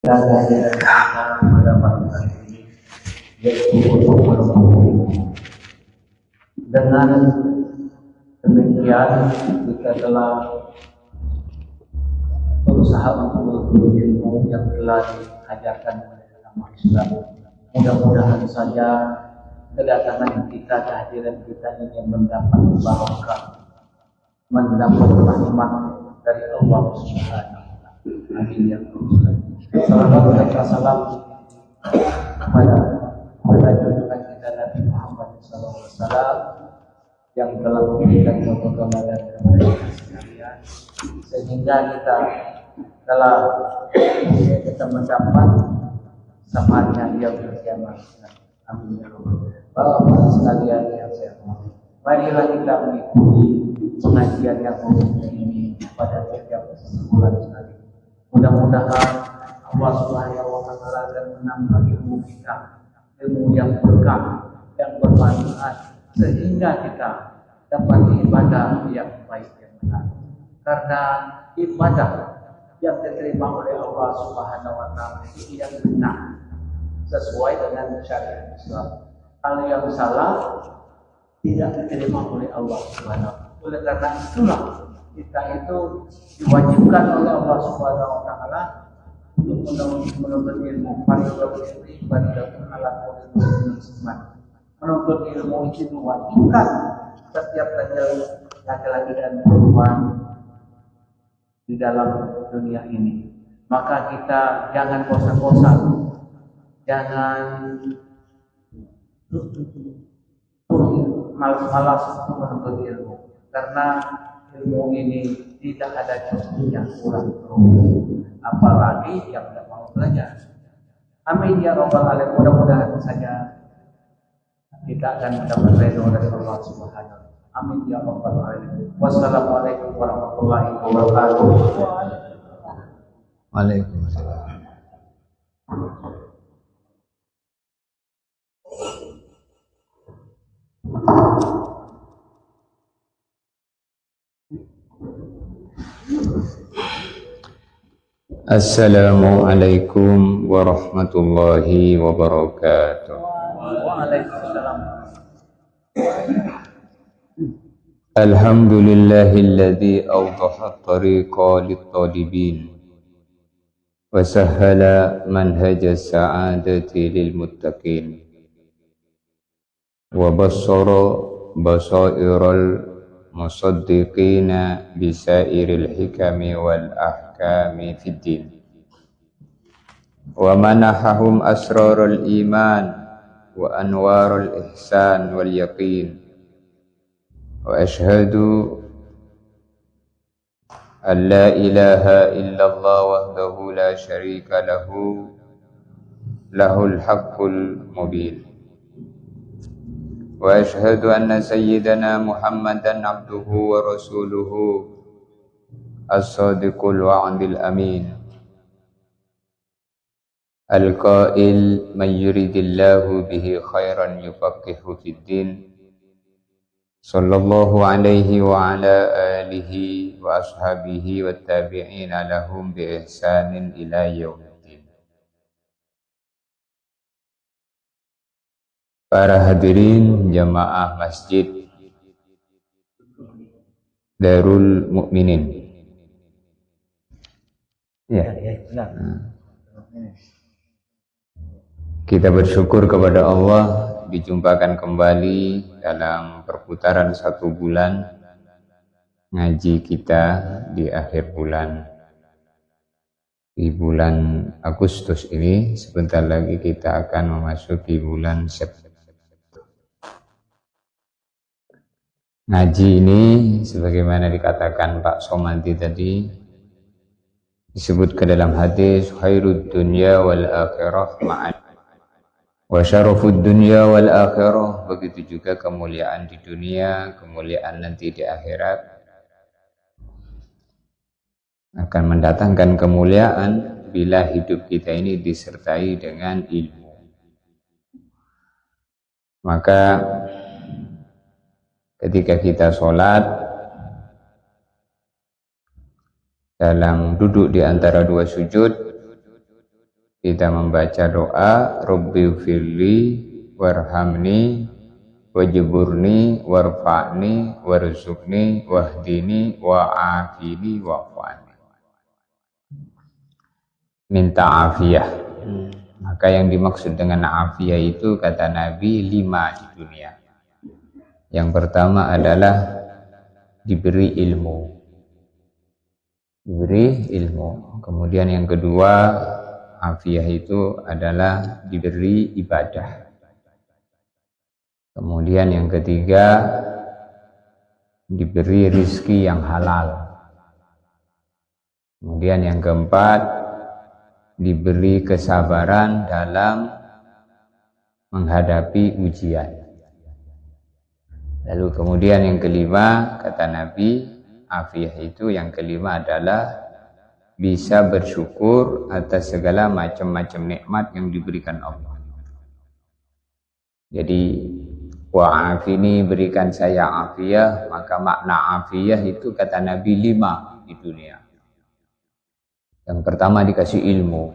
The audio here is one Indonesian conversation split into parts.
dan pada malam hari ini, yaitu untuk menempuh. Dengan demikian kita telah berusaha untuk menuntut ilmu yang telah diajarkan oleh agama Islam. Mudah-mudahan saja kedatangan kita, kehadiran kita ini mendapat barokah, mendapat rahmat dari Allah Subhanahu wa Ta'ala. Amin ya Allah. Salawat dan salam kepada junjungan kita Nabi Muhammad SAW yang telah memberikan contoh teladan kepada kita sekalian, sehingga kita telah mendapat syafaatnya dia bersama. Amin ya Allah. Bapak sekalian yang saya hormati, marilah kita mengikuti pengajian yang umum ini pada setiap bulan sekali. Mudah-mudahan Allah Subhanahu wa Ta'ala akan menambah ilmu kita, ilmu yang berkah, yang bermanfaat, sehingga kita dapat ibadah yang baik yang benar. Karena ibadah yang diterima oleh Allah Subhanahu wa Ta'ala itu yang benar, sesuai dengan syariat Islam. Hal yang salah tidak diterima oleh Allah Subhanahu wa Ta'ala. Oleh karena itulah kita itu diwajibkan oleh Allah Subhanahu wa Ta'ala untuk menuntut ilmu. Menuntut ilmu itu diwajibkan setiap laki-laki dan perempuan di dalam dunia ini. Maka kita jangan bosan-bosan, jangan malas-malas untuk menuntut ilmu, karena ilmu ini tidak ada contohnya kurang, apalagi yang tidak mau belajar. Amin ya rabbal alamin. Mudah-mudahan saja kita akan mendapat ridho dari Allah Subhanahu wa Ta'ala. Amin ya rabbal alamin. Wassalamualaikum warahmatullahi wabarakatuh. Waalaikumsalam. Assalamualaikum warahmatullahi wabarakatuh. Waalaikumsalam. Alhamdulillahilladzi awdaha at-tariqa lit-talibin wa sahhala manhaja as-sa'adati lil-muttaqin wa bassara basairal musaddiqina bisairil hikami wal ahkami fid din wa manahahum asrarul iman wa anwarul ihsan wal yaqin wa ashhadu an la ilaha illallah wahdahu la syarika lahu lahul haqqul mubin wa ashhadu anna sayyidana Muhammadan abduhu wa rasuluhu as-sadiqul wa'dil amin al-qail man yuridillahu bihi khairan yufaqihu fid din sallallahu alaihi wa ala alihi wa ashabihi wa tabi'ina lahum bi ihsanin ila yaumil. Para hadirin jamaah Masjid Darul Mukminin. Ya. Kita bersyukur kepada Allah dijumpakan kembali dalam perputaran 1 bulan ngaji kita di akhir bulan. Di bulan Agustus ini sebentar lagi kita akan memasuki bulan September. Ngaji ini sebagaimana dikatakan Pak Somanti tadi disebut ke dalam hadis khairud dunya wal akhirah ma'an wa syarafud dunya wal akhirah, begitu juga kemuliaan di dunia, kemuliaan nanti di akhirat akan mendatangkan kemuliaan bila hidup kita ini disertai dengan ilmu. Maka ketika kita sholat dalam duduk di antara 2 sujud, kita membaca doa Rabbighfirli warhamni wajburni warfa'ni warzuqni wahdini wa'afini wa'afani. Minta afiyah. Maka yang dimaksud dengan afiyah itu kata Nabi 5 di dunia. Yang pertama adalah diberi ilmu. Diberi ilmu. Kemudian yang kedua, afiyah itu adalah diberi ibadah. Kemudian yang ketiga, diberi rizki yang halal. Kemudian yang keempat, diberi kesabaran dalam menghadapi ujian. Lalu kemudian yang kelima, kata Nabi, afiyah itu yang kelima adalah bisa bersyukur atas segala macam-macam nikmat yang diberikan Allah. Jadi wa'afini, berikan saya afiyah, maka makna afiyah itu kata Nabi 5 di dunia. Yang pertama dikasih ilmu.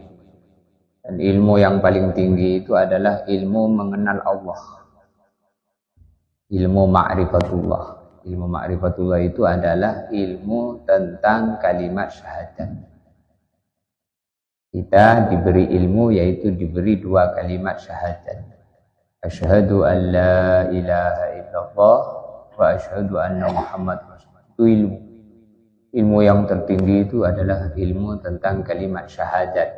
Dan ilmu yang paling tinggi itu adalah ilmu mengenal Allah. Ilmu ma'rifatullah. Ilmu ma'rifatullah itu adalah ilmu tentang kalimat syahadat. Kita diberi ilmu yaitu diberi 2 kalimat syahadat. Asyhadu an la ilaha illallah wa asyhadu anna Muhammad Rasulullah. Itu ilmu. Ilmu yang tertinggi itu adalah ilmu tentang kalimat syahadat.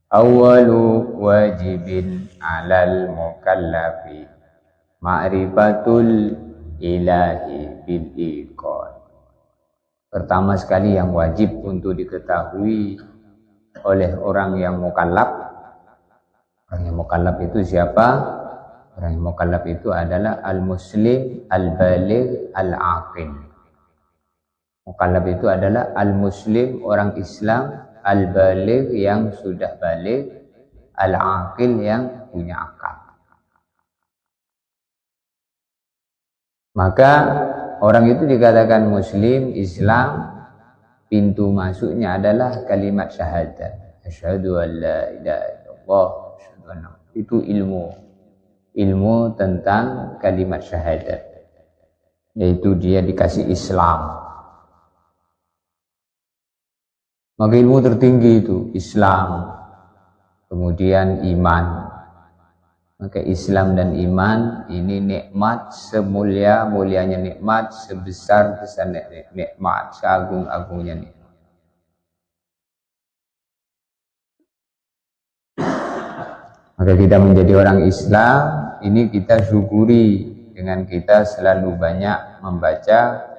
Awwalu wajibin 'alal mukallafi ma'rifatul ilahi bil iqan. Pertama sekali yang wajib untuk diketahui oleh orang yang mukallaf. Orang yang mukallaf itu siapa? Orang yang mukallaf itu adalah al-muslim, al-baligh, al-aqil. Mukallaf itu adalah al-muslim, orang Islam, al-baligh yang sudah baligh, al-aqil yang punya akal. Maka orang itu dikatakan muslim, Islam, pintu masuknya adalah kalimat syahadat. Asyhadu an la ilaha illallah. Itu ilmu tentang kalimat syahadat, yaitu dia dikasih Islam. Maka ilmu tertinggi itu Islam, kemudian iman. Maka Islam dan iman ini nikmat, semulia-mulianya nikmat, sebesar-besar nikmat, seagung-agungnya nikmat. Maka kita menjadi orang Islam, ini kita syukuri dengan kita selalu banyak membaca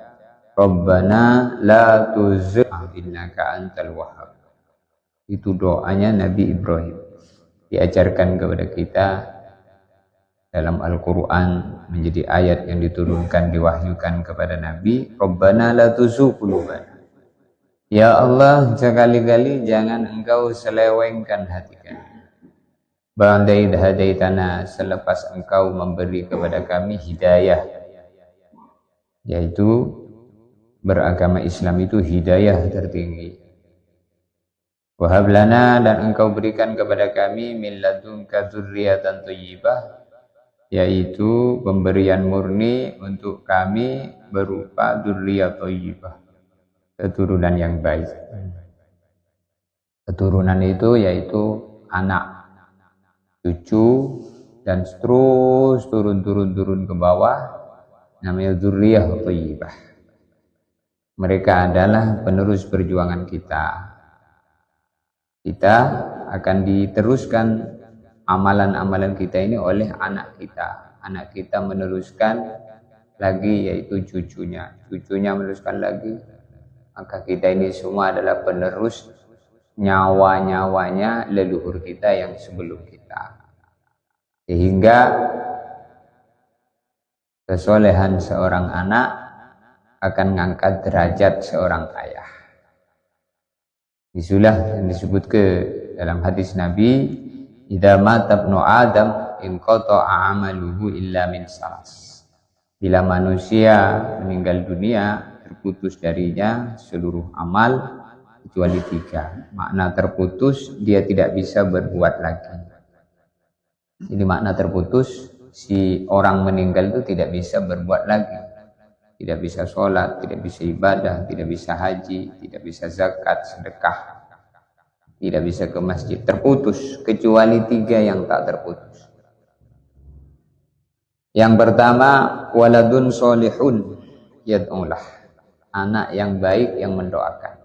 Rabbana la tuzigh innaka antal wahhab. Itu doanya Nabi Ibrahim. Diajarkan kepada kita dalam Al-Quran, menjadi ayat yang diturunkan, diwahyukan kepada Nabi. Rabbana la tuzigh qulubana. Ya Allah, sekali-kali jangan engkau selewengkan hati kami. Ba'da idh hadaitana, selepas engkau memberi kepada kami hidayah, yaitu beragama Islam itu hidayah tertinggi. Wahab lana, dan engkau berikan kepada kami min ladunka dzurriyyatan thayyibah, yaitu pemberian murni untuk kami berupa dzurriyyah thayyibah, keturunan yang baik. Keturunan itu yaitu anak, cucu, dan terus turun ke bawah, namanya dzurriyyah thayyibah. Mereka adalah penerus perjuangan kita. Kita akan diteruskan amalan-amalan kita ini oleh anak kita. Anak kita meneruskan lagi, yaitu cucunya. Cucunya meneruskan lagi. Maka kita ini semua adalah penerus nyawa-nyawanya leluhur kita yang sebelum kita. Sehingga kesolehan seorang anak akan mengangkat derajat seorang ayah. Itulah yang disebut dalam hadis Nabi, idza mata ibnu Adam inqata'a 'amaluhu illa min salas. Bila manusia meninggal dunia, terputus darinya seluruh amal kecuali 3. Makna terputus, dia tidak bisa berbuat lagi. Jadi makna terputus, si orang meninggal itu tidak bisa berbuat lagi. Tidak bisa sholat, tidak bisa ibadah, tidak bisa haji, tidak bisa zakat, sedekah, tidak bisa ke masjid. Terputus, kecuali 3 yang tak terputus. Yang pertama, waladun solihun yad'ulah, anak yang baik yang mendoakan.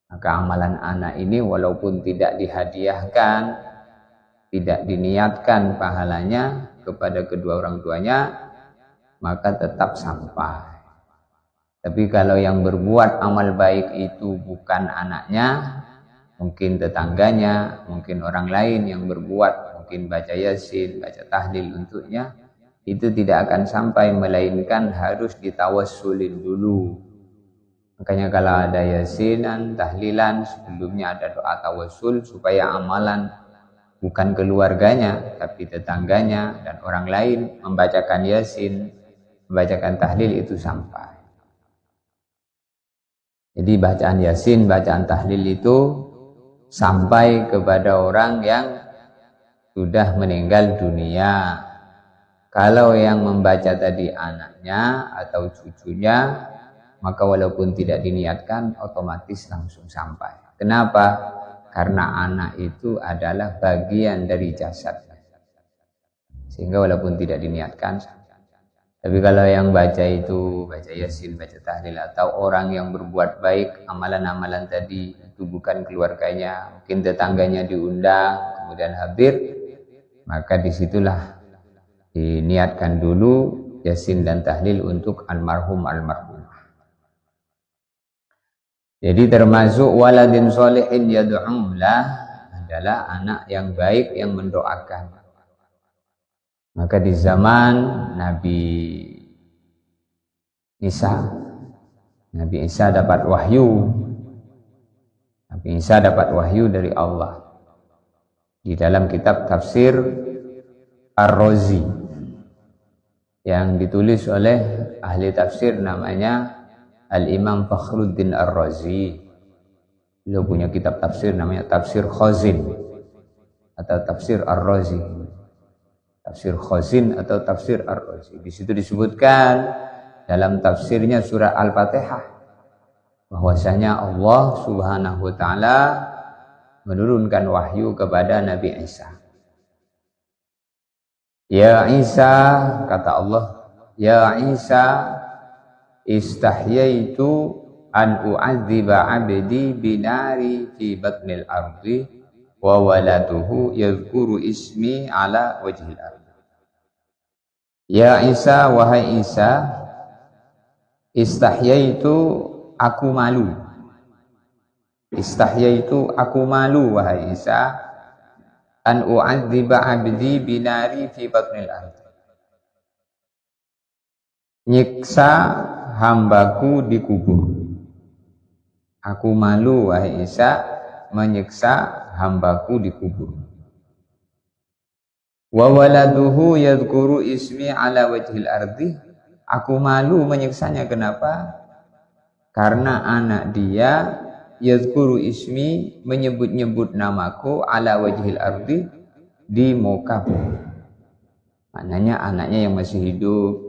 Maka amalan anak ini walaupun tidak dihadiahkan, tidak diniatkan pahalanya kepada kedua orang tuanya, maka tetap sampai. Tapi kalau yang berbuat amal baik itu bukan anaknya, mungkin tetangganya, mungkin orang lain yang berbuat, mungkin baca yasin, baca tahlil untuknya, itu tidak akan sampai, melainkan harus ditawassulin dulu. Makanya kalau ada yasinan, tahlilan, sebelumnya ada doa tawassul supaya amalan bukan keluarganya, tapi tetangganya dan orang lain membacakan yasin, membacakan tahlil itu sampai. Jadi bacaan yasin, bacaan tahlil itu sampai kepada orang yang sudah meninggal dunia. Kalau yang membaca tadi anaknya atau cucunya, maka walaupun tidak diniatkan otomatis langsung sampai. Kenapa? Karena anak itu adalah bagian dari jasad, sehingga walaupun tidak diniatkan. Tapi kalau yang baca itu, baca yasin, baca tahlil, atau orang yang berbuat baik, amalan-amalan tadi itu bukan keluarganya, mungkin tetangganya diundang, kemudian hadir, maka disitulah diniatkan dulu yasin dan tahlil untuk almarhum almarhumah. Jadi termasuk waladin sholihin yad'ulah adalah anak yang baik yang mendoakan. Maka di zaman Nabi Isa dapat wahyu. Nabi Isa dapat wahyu dari Allah. Di dalam kitab tafsir Ar-Razi yang ditulis oleh ahli tafsir namanya Al-Imam Fakhruddin Ar-Razi. Beliau punya kitab tafsir namanya Tafsir Khazin atau Tafsir Ar-Razi. Tafsir Khazin atau Tafsir Ar-Razi. Di situ disebutkan dalam tafsirnya surah Al-Fatihah bahwasanya Allah Subhanahu wa taala menurunkan wahyu kepada Nabi Isa. Ya Isa, kata Allah, ya Isa, istahyaitu an u'adziba 'abdi binari fi batnil ardi wa waladuhu yadhkuru ismi ala wajhil ardi. Ya Isa, wahai Isa, istahyaitu, aku malu. Istahyaitu, aku malu, wahai Isa, an u'adziba 'abdi binari fi batnil ardi. Nyiksa hambaku di kubur. Aku malu, wahai Isa, menyiksa hambaku di kubur. Wa waladuhu yadhkuru ismi ala wajhil ardi. Aku malu menyiksanya. Kenapa? Karena anak dia yadhkuru ismi, menyebut-nyebut namaku, ala wajhil ardi, di muka bumi. Maknanya anaknya yang masih hidup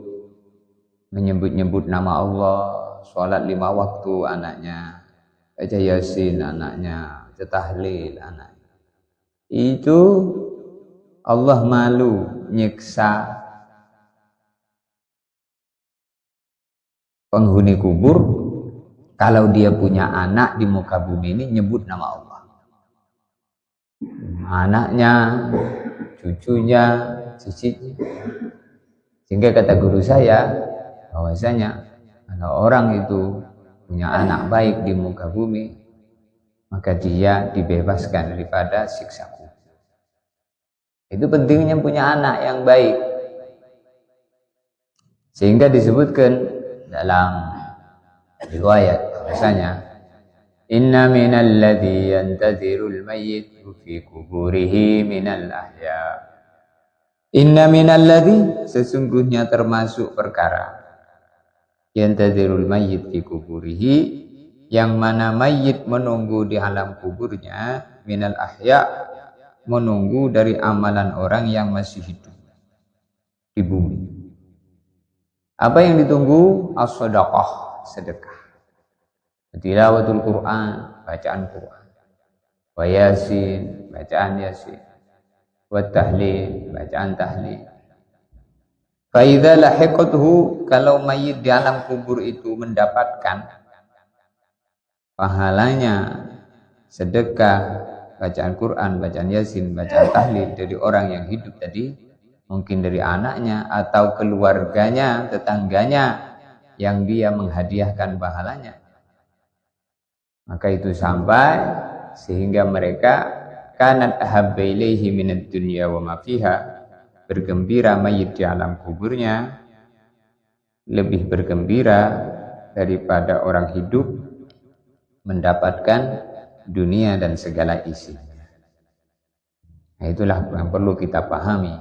menyebut-nyebut nama Allah, sholat 5 waktu anaknya, baca yasin anaknya, baca tahlil anaknya. Itu Allah malu nyiksa penghuni kubur kalau dia punya anak di muka bumi ini nyebut nama Allah. Anaknya, cucunya, cicitnya. Sehingga kata guru saya bahwasanya kalau orang itu punya anak baik di muka bumi, maka dia dibebaskan daripada siksa kubur. Itu pentingnya punya anak yang baik. Sehingga disebutkan dalam riwayat bahwasanya inna minal ladzi yantazirul mayyit fi kuburihi minal ahya. Inna minal ladzi, sesungguhnya termasuk perkara yantazirul mayyit fi kuburihi, yang mana mayit menunggu di alam kuburnya, minal ahya, menunggu dari amalan orang yang masih hidup di bumi. Apa yang ditunggu? As-shadaqah, sedekah. Tilawatul Quran, bacaan Quran. Wa yasin, bacaan yasin. Wa tahlil, bacaan tahlil. Fa idza lahiqathu, kalau mayit di alam kubur itu mendapatkan pahalanya sedekah, bacaan Quran, bacaan yasin, bacaan tahlil dari orang yang hidup tadi, mungkin dari anaknya atau keluarganya, tetangganya yang dia menghadiahkan pahalanya, maka itu sampai sehingga mereka kanat ahabba ilaihi minad dunya wa ma fiha, bergembira mayit di alam kuburnya lebih bergembira daripada orang hidup mendapatkan dunia dan segala isinya. Nah, itulah yang perlu kita pahami,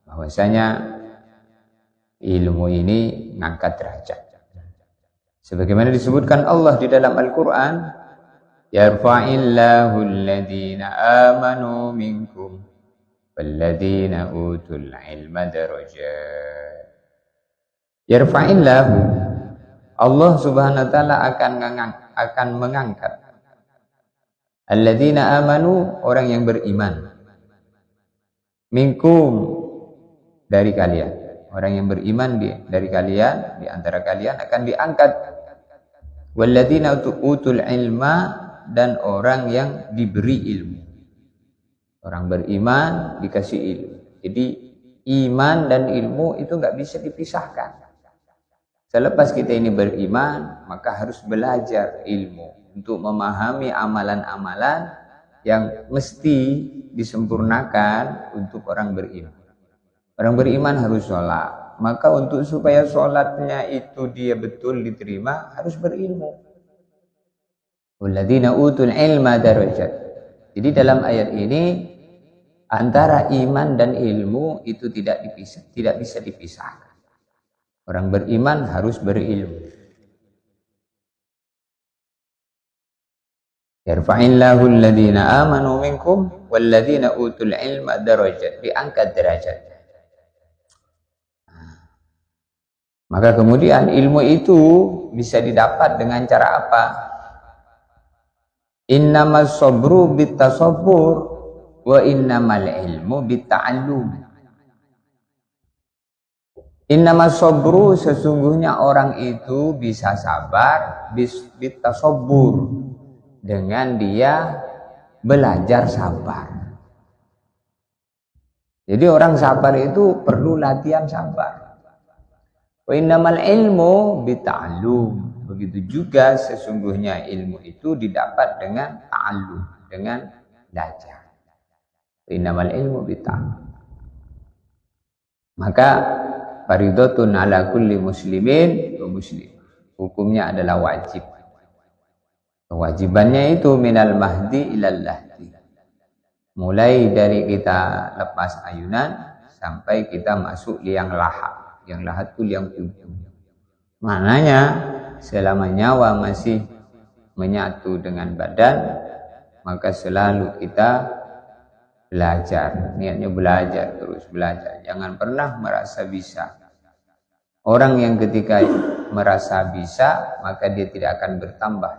bahwasanya ilmu ini ngangkat derajat. Sebagaimana disebutkan Allah di dalam Al-Quran, yarfa'illahu alladhina amanu minkum walladhina utul ilma darajat. Yarfa'illahu, Allah subhanahu wa ta'ala akan mengangkat alladzina amanu, orang yang beriman, minkum, dari kalian, orang yang beriman dari kalian, di antara kalian akan diangkat, walladzina utul ilma, dan orang yang diberi ilmu. Orang beriman dikasih ilmu. Jadi iman dan ilmu itu nggak bisa dipisahkan. Selepas kita ini beriman, maka harus belajar ilmu untuk memahami amalan-amalan yang mesti disempurnakan untuk orang beriman. Orang beriman harus sholat, maka untuk supaya sholatnya itu dia betul diterima, harus berilmu. Walladzina utul ilma darajat. Jadi dalam ayat ini antara iman dan ilmu itu tidak bisa dipisahkan. Orang beriman harus berilmu. Yarfa'illahu alladhina amanu minkum walladhina utul ilma darajat, diangkat derajat. Maka kemudian ilmu itu bisa didapat dengan cara apa? Innamas sabru bitasabbur wa innamal ilmu bita'allum. Innamas sabru, sesungguhnya orang itu bisa sabar bitasabbur, dengan dia belajar sabar. Jadi orang sabar itu perlu latihan sabar. Wa innamal ilmu bita'allum. Begitu juga sesungguhnya ilmu itu didapat dengan ta'allum, dengan belajar. Wa innamal ilmu bita'allum. Maka faridatun ala kulli muslimin wa muslim. Hukumnya adalah wajib. Kewajibannya itu minal mahdi ilal lahdi. Mulai dari kita lepas ayunan sampai kita masuk liang lahat. Yang lahat itu liang kubur. Mananya selama nyawa masih menyatu dengan badan, maka selalu kita belajar. Niatnya belajar, terus belajar. Jangan pernah merasa bisa. Orang yang ketika merasa bisa, maka dia tidak akan bertambah.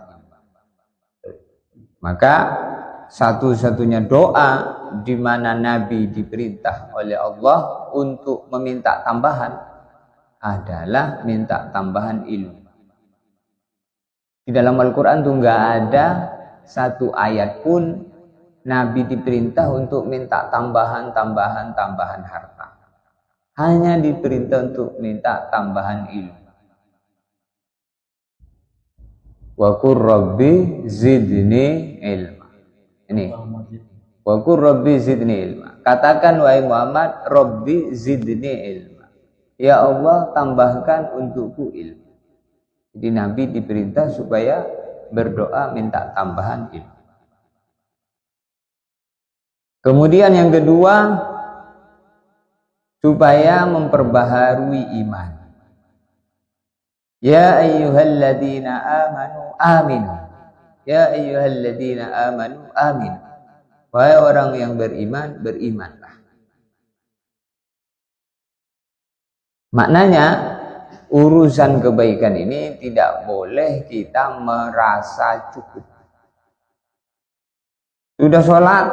Maka satu-satunya doa di mana Nabi diperintah oleh Allah untuk meminta tambahan adalah minta tambahan ilmu. Di dalam Al-Quran tuh nggak ada satu ayat pun Nabi diperintah untuk minta tambahan harta. Hanya diperintah untuk minta tambahan ilmu. Wa qur rabbi zidni ilma. Ini. Wa qur rabbi zidni ilma. Katakan wahai Muhammad, Rabbi zidni ilma. Ya Allah, tambahkan untukku ilmu. Jadi Nabi diperintah supaya berdoa minta tambahan ilmu. Kemudian yang kedua, supaya memperbaharui iman. Ya ayyuhalladzina amanu aminu. Ya ayyuhalladzina amanu aminu. Wahai orang yang beriman, berimanlah. Maknanya, urusan kebaikan ini tidak boleh kita merasa cukup. Sudah sholat,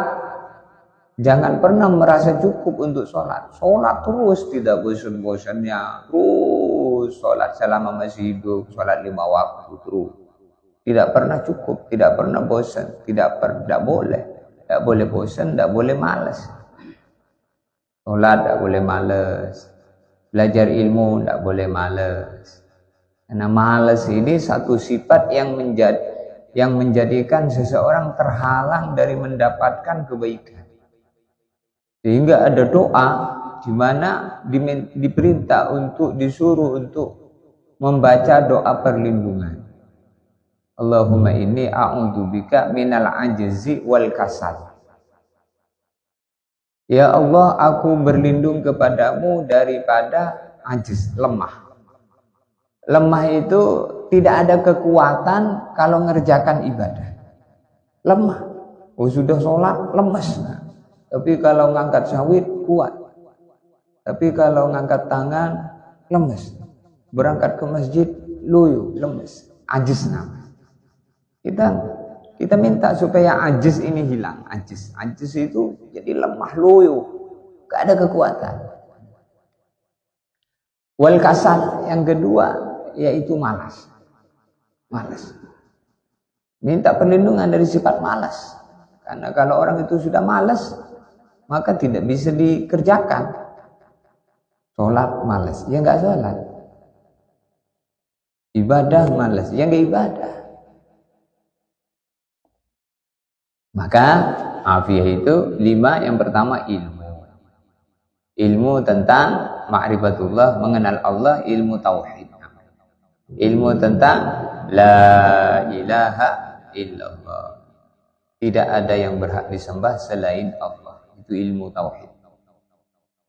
jangan pernah merasa cukup untuk sholat. Sholat terus, tidak bosan-bosannya. Terus sholat selama masih hidup, sholat 5 waktu terus. Tidak pernah cukup, tidak pernah bosan, tidak boleh. Tidak boleh bosan, tidak boleh malas. Sholat tidak boleh malas. Belajar ilmu tidak boleh malas. Karena malas ini satu sifat yang menjadikan seseorang terhalang dari mendapatkan kebaikan. Sehingga ada doa di mana diperintah disuruh untuk membaca doa perlindungan. Allahumma inni a'udzubika minal ajzi wal kasal. Ya Allah, aku berlindung kepadamu daripada ajiz, lemah. Lemah itu tidak ada kekuatan kalau mengerjakan ibadah. Lemah. Oh, sudah sholat, lemes. Tapi kalau ngangkat sawit, kuat. Tapi kalau ngangkat tangan, lemes. Berangkat ke masjid, loyo, lemes. Ajiz namanya. Kita minta supaya ajiz ini hilang. Ajiz itu jadi lemah, loyo, gak ada kekuatan. Wal kasal yang kedua yaitu malas. Minta perlindungan dari sifat malas. Karena kalau orang itu sudah malas, maka tidak bisa dikerjakan. Sholat malas, ya nggak sholat. Ibadah malas, ya nggak ibadah. Maka afiyah itu 5. Yang pertama ilmu tentang ma'rifatullah, mengenal Allah, ilmu tauhid. Ilmu tentang la ilaha illallah, tidak ada yang berhak disembah selain Allah. Itu ilmu tauhid.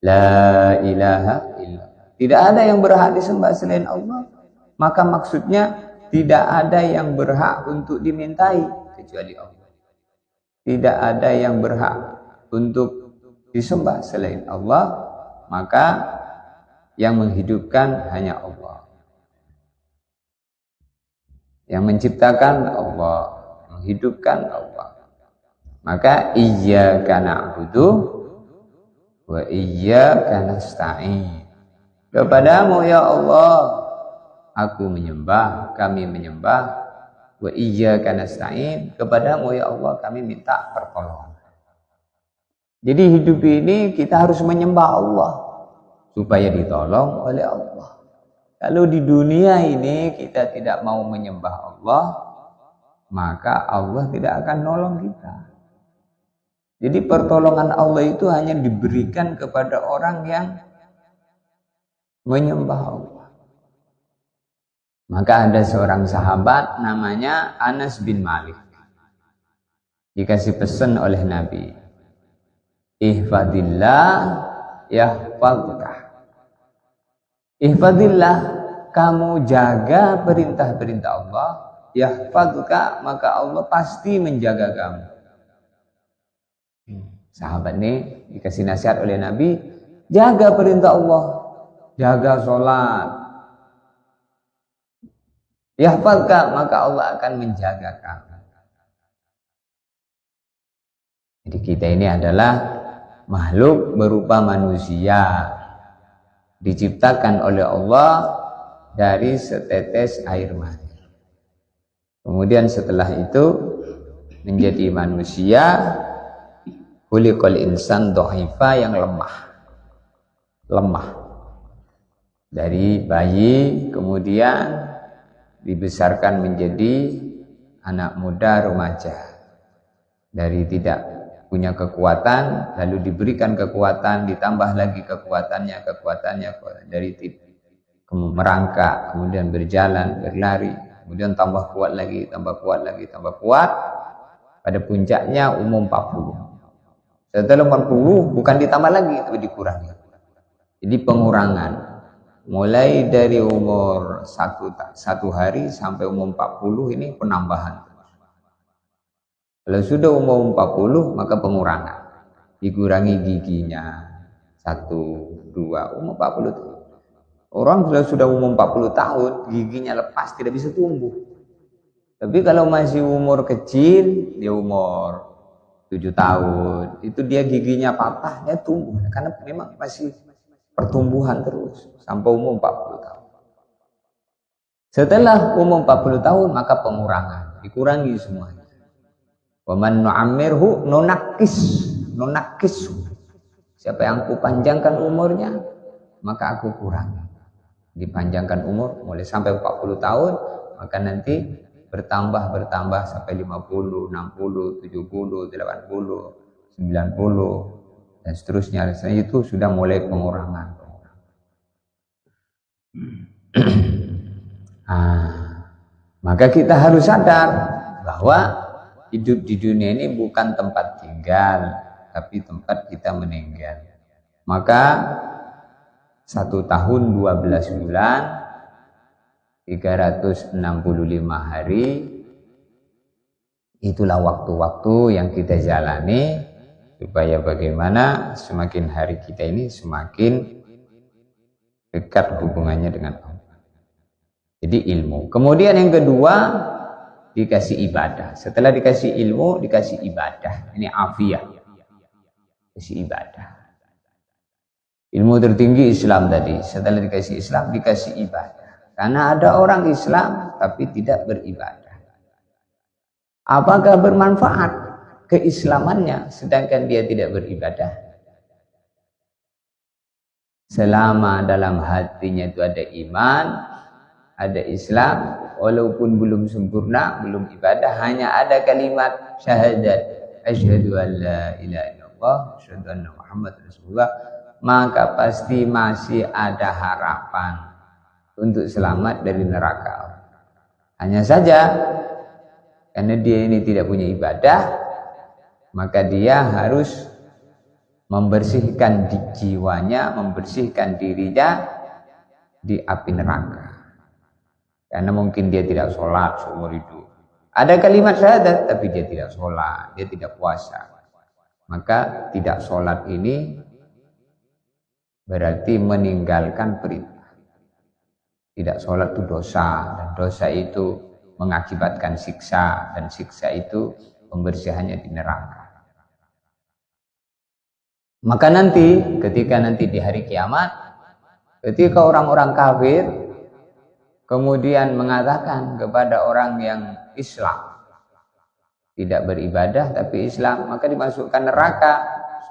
La ilaha illallah, tidak ada yang berhak disembah selain Allah. Maka maksudnya tidak ada yang berhak untuk dimintai kecuali Allah. Tidak ada yang berhak untuk disembah selain Allah, maka yang menghidupkan hanya Allah. Yang menciptakan Allah, menghidupkan Allah. Maka iyyaka na'budu wa iyyaka nasta'in. Kepadamu ya Allah aku menyembah, kami menyembah. Wa iyyaka nasta'in, kepadamu ya Allah kami minta pertolongan. Jadi hidup ini kita harus menyembah Allah supaya ditolong oleh Allah. Kalau di dunia ini kita tidak mau menyembah Allah, maka Allah tidak akan nolong kita. Jadi pertolongan Allah itu hanya diberikan kepada orang yang menyembah Allah. Maka ada seorang sahabat namanya Anas bin Malik. Dikasih pesan oleh Nabi, ihfadillah yahfadka. Ihfadillah, kamu jaga perintah-perintah Allah, yahfadka, maka Allah pasti menjaga kamu. Sahabat ini dikasih nasihat oleh Nabi, jaga perintah Allah, jaga sholat. Yahfadka, maka Allah akan menjaga kamu. Jadi kita ini adalah makhluk berupa manusia, diciptakan oleh Allah dari setetes air mani. Kemudian setelah itu menjadi manusia, khuliqal insan dha'ifa, yang lemah. Dari bayi kemudian dibesarkan menjadi anak muda remaja. Dari tidak punya kekuatan lalu diberikan kekuatan, ditambah lagi kekuatannya dari merangkak, kemudian berjalan, berlari, kemudian tambah kuat lagi, pada puncaknya umur 40. Setelah 40 bukan ditambah lagi tapi dikurangi. Jadi pengurangan Mulai dari umur satu hari sampai umur 40 ini penambahan. Kalau sudah umur 40 maka pengurangan. Dikurangi giginya 1, 2, umur 40 tahun. Orang sudah umur 40 tahun giginya lepas tidak bisa tumbuh. Tapi kalau masih umur kecil, dia umur 7 tahun, itu dia giginya patah, dia tumbuh karena memang masih pertumbuhan terus sampai umur 40 tahun. Setelah umur 40 tahun maka pengurangan, dikurangi semuanya. Wa man nu'ammirhu nunakkis. Siapa yang aku panjangkan umurnya, maka aku kurangi. Dipanjangkan umur mulai sampai 40 tahun, maka nanti bertambah sampai 50, 60, 70, 80, 90 dan seterusnya. Itu sudah mulai pengurangan. Maka kita harus sadar bahwa hidup di dunia ini bukan tempat tinggal, tapi tempat kita meninggal. Maka 1 tahun 12 bulan 365 hari itulah waktu-waktu yang kita jalani supaya bagaimana semakin hari kita ini semakin dekat hubungannya dengan Allah. Jadi ilmu. Kemudian yang kedua dikasih ibadah. Setelah dikasih ilmu, dikasih ibadah. Ini afiyah. Dikasih ibadah. Ilmu tertinggi Islam tadi. Setelah dikasih Islam, dikasih ibadah. Karena ada orang Islam tapi tidak beribadah. Apakah bermanfaat keislamannya sedangkan dia tidak beribadah? Selama dalam hatinya itu ada iman, ada Islam, walaupun belum sempurna, belum ibadah, hanya ada kalimat syahadat, asyhadu an la ilaha illallah, asyhadu anna Muhammad Rasulullah, maka pasti masih ada harapan untuk selamat dari neraka. Hanya saja karena dia ini tidak punya ibadah, maka dia harus membersihkan jiwanya, membersihkan dirinya di api neraka. Karena mungkin dia tidak sholat seumur hidup. Ada kalimat syahadat tapi dia tidak sholat, dia tidak puasa. Maka tidak sholat ini berarti meninggalkan perintah. Tidak sholat itu dosa, dan dosa itu mengakibatkan siksa, dan siksa itu pembersihannya di neraka. Maka nanti ketika nanti di hari kiamat, ketika orang-orang kafir kemudian mengatakan kepada orang yang Islam tidak beribadah tapi Islam, maka dimasukkan neraka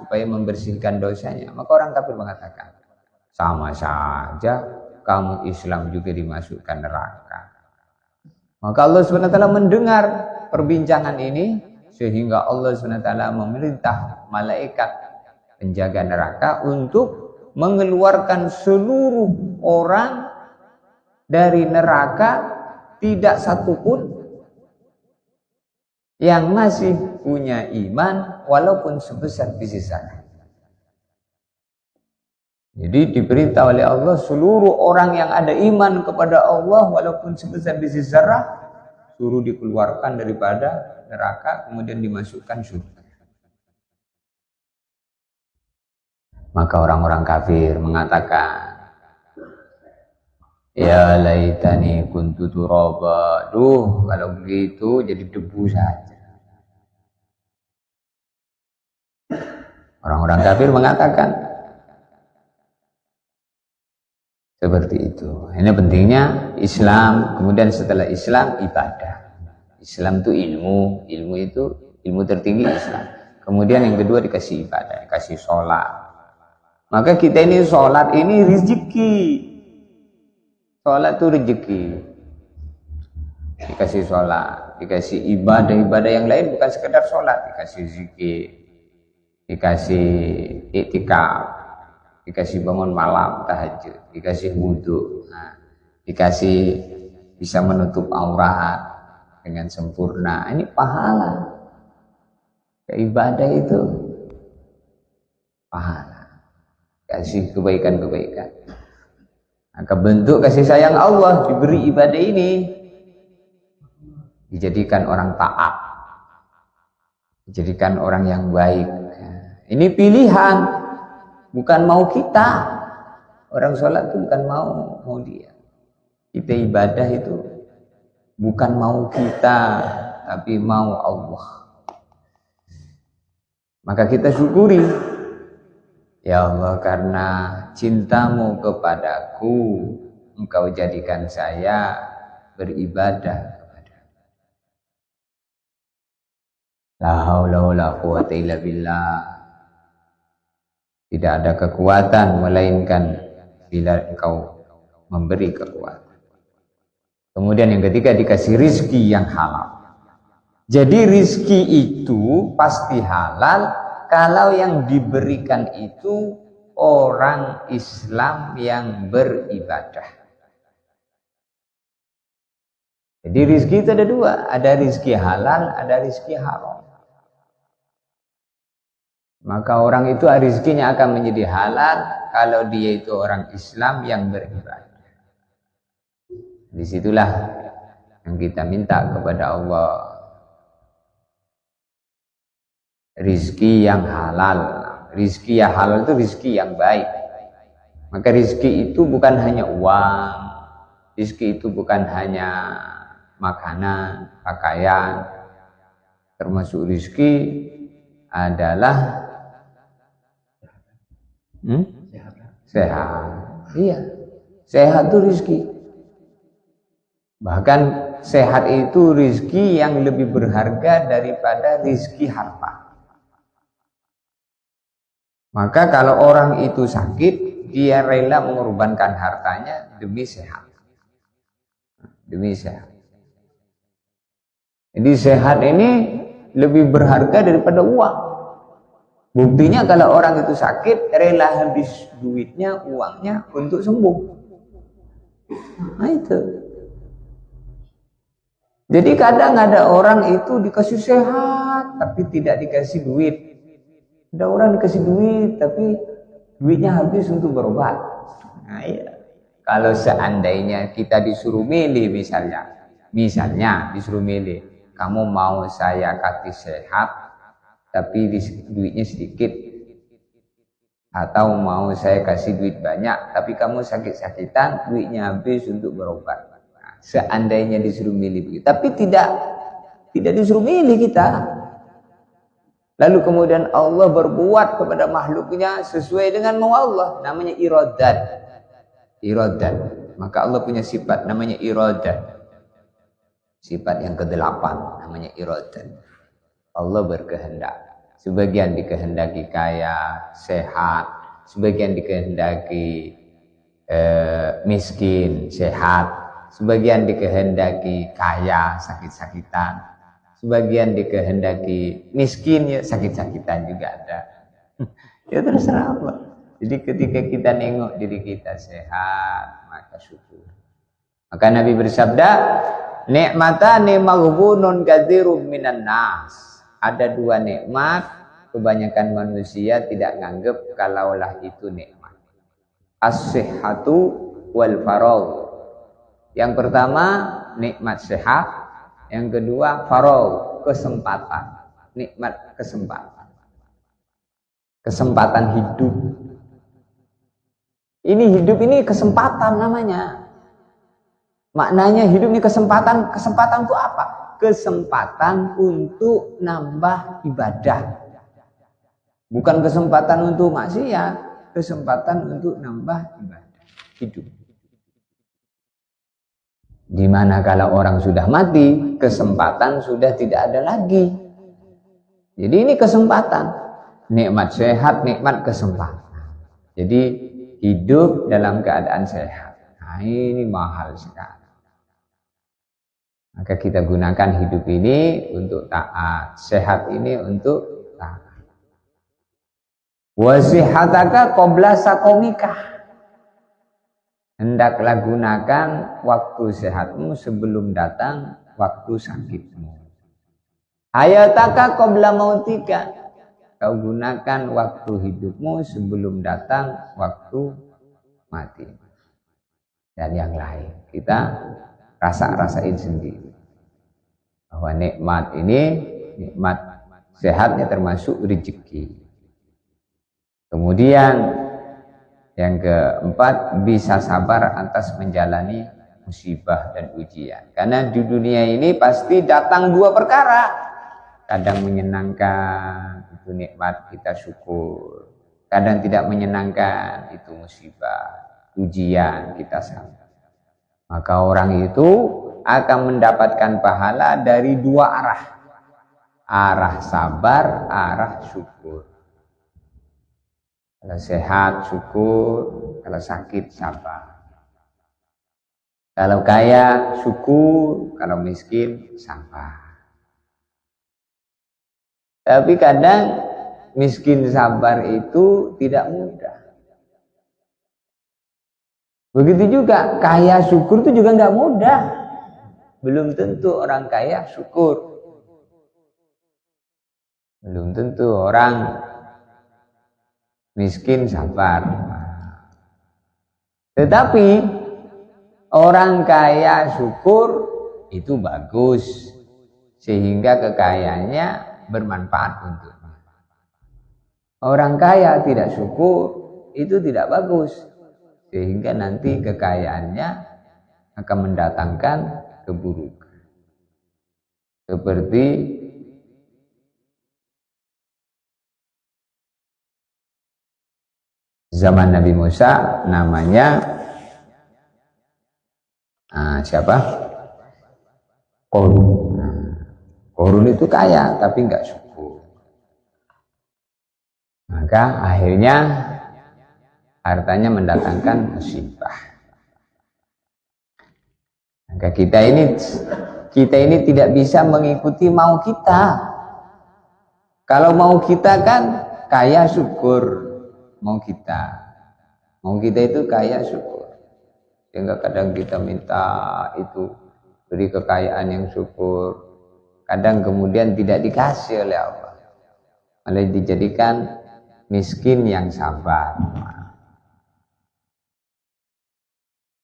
supaya membersihkan dosanya. Maka orang kafir mengatakan, sama saja kamu Islam juga dimasukkan neraka. Maka Allah SWT mendengar perbincangan ini, sehingga Allah SWT memerintah malaikat penjaga neraka untuk mengeluarkan seluruh orang dari neraka, tidak satupun yang masih punya iman walaupun sebesar biji zarah. Jadi diperintah oleh Allah seluruh orang yang ada iman kepada Allah walaupun sebesar biji zarah suruh dikeluarkan daripada neraka kemudian dimasukkan surga. Maka orang-orang kafir mengatakan, ya laitani kuntu turaba. Duh, kalau begitu jadi debu saja. Orang-orang kafir mengatakan seperti itu. Ini pentingnya Islam. Kemudian setelah Islam ibadah. Islam itu ilmu. Ilmu itu ilmu tertinggi Islam. Kemudian yang kedua dikasih ibadah, dikasih sholat. Maka kita ini sholat ini rezeki. Sholat itu rezeki. Dikasih sholat, dikasih ibadah-ibadah yang lain bukan sekedar sholat, dikasih zikir, dikasih iktikaf, dikasih bangun malam tahajud, dikasih wudhu, dikasih bisa menutup aurat dengan sempurna. Ini pahala. Ibadah itu pahala. Kasih kebaikan-kebaikan. Maka bentuk kasih sayang Allah diberi ibadah ini, dijadikan orang taat, dijadikan orang yang baik. Ini pilihan, bukan mau kita. Orang sholat itu bukan mau dia. Kita ibadah itu bukan mau kita, tapi mau Allah. Maka kita syukuri, ya Allah, karena cintamu kepadaku, Engkau jadikan saya beribadah kepada. La haula wala quwwata illa billah. Tidak ada kekuatan melainkan bila Engkau memberi kekuatan. Kemudian yang ketiga, dikasih rizki yang halal. Jadi rizki itu pasti halal kalau yang diberikan itu orang Islam yang beribadah. Jadi rizki itu ada dua, ada rizki halal, ada rizki haram. Maka orang itu rizkinya akan menjadi halal kalau dia itu orang Islam yang beribadah. Disitulah yang kita minta kepada Allah, rizki yang halal. Rizki yang halal itu rizki yang baik. Maka rizki itu bukan hanya uang, rizki itu bukan hanya makanan, pakaian. Termasuk rizki adalah sehat. Iya, sehat itu rizki. Bahkan sehat itu rizki yang lebih berharga daripada rizki harta. Maka kalau orang itu sakit, dia rela mengorbankan hartanya demi sehat. Demi sehat. Jadi sehat ini lebih berharga daripada uang. Buktinya kalau orang itu sakit, rela habis duitnya, uangnya untuk sembuh. Nah itu. Jadi kadang ada orang itu dikasih sehat, tapi tidak dikasih duit. Ada orang dikasih duit, tapi duitnya habis untuk berobat. Nah iya. Kalau seandainya kita disuruh milih misalnya disuruh milih, kamu mau saya kasih sehat, tapi duitnya sedikit, atau mau saya kasih duit banyak tapi kamu sakit-sakitan, duitnya habis untuk berobat. Nah, seandainya disuruh milih begitu, tapi tidak disuruh milih kita, lalu kemudian Allah berbuat kepada makhluknya sesuai dengan mau Allah, namanya iradat. Maka Allah punya sifat namanya iradat, sifat yang ke-8 namanya iradat. Allah berkehendak. Sebagian dikehendaki kaya, sehat. Sebagian dikehendaki miskin, sehat. Sebagian dikehendaki kaya, sakit-sakitan. Sebagian dikehendaki miskin, ya sakit-sakitan juga ada. Ya terserah Allah. Jadi ketika kita nengok diri kita sehat, maka syukur. Maka Nabi bersabda, nikmatani maghbunun katsirun minan nas. Ada dua nikmat, kebanyakan manusia tidak nganggap kalaulah itu nikmat. As-sihhatu wal faragh. Yang pertama nikmat sehat, yang kedua faragh, kesempatan. Nikmat kesempatan. Kesempatan hidup. Ini hidup ini kesempatan namanya. Maknanya hidup ini kesempatan. Kesempatan untuk apa? Kesempatan untuk nambah ibadah. Bukan kesempatan untuk maksiat, kesempatan untuk nambah ibadah. Hidup. Dimana kalau orang sudah mati, kesempatan sudah tidak ada lagi. Jadi ini kesempatan. Nikmat sehat, nikmat kesempatan. Jadi hidup dalam keadaan sehat. Nah ini mahal sekali. Maka kita gunakan hidup ini untuk taat, sehat ini untuk taat. Wasihataka qabla saqomika. Hendaklah gunakan waktu sehatmu sebelum datang waktu sakitmu. Hayataka qabla mautika. Kau gunakan waktu hidupmu sebelum datang waktu mati. dan yang lain. Kita rasain sendiri bahwa nikmat ini, nikmat sehatnya termasuk rezeki. Kemudian yang keempat, bisa sabar atas menjalani musibah dan ujian. Karena di dunia ini pasti datang dua perkara. Kadang menyenangkan, itu nikmat, kita syukur. Kadang tidak menyenangkan, itu musibah, ujian, kita sabar. Maka orang itu akan mendapatkan pahala dari dua arah. Arah sabar, arah syukur. Kalau sehat, syukur. Kalau sakit, sabar. Kalau kaya, syukur. Kalau miskin, sabar. Tapi kadang miskin sabar itu tidak mudah. Begitu juga kaya syukur itu juga nggak mudah. Belum tentu orang kaya syukur. Belum tentu orang miskin sabar. Tetapi orang kaya syukur itu bagus, sehingga kekayaannya bermanfaat untuknya. Orang kaya tidak syukur itu tidak bagus, sehingga nanti kekayaannya akan mendatangkan keburukan. Seperti zaman Nabi Musa, namanya siapa? Korun. Korun itu kaya tapi nggak syukur. Maka akhirnya hartanya mendatangkan musibah. Maka kita ini tidak bisa mengikuti mau kita. Kalau mau kita kan kaya syukur. Mau kita itu kaya syukur, sehingga kadang kita minta itu beri kekayaan yang syukur, kadang kemudian tidak dikasih oleh Allah, malah dijadikan miskin yang sabar.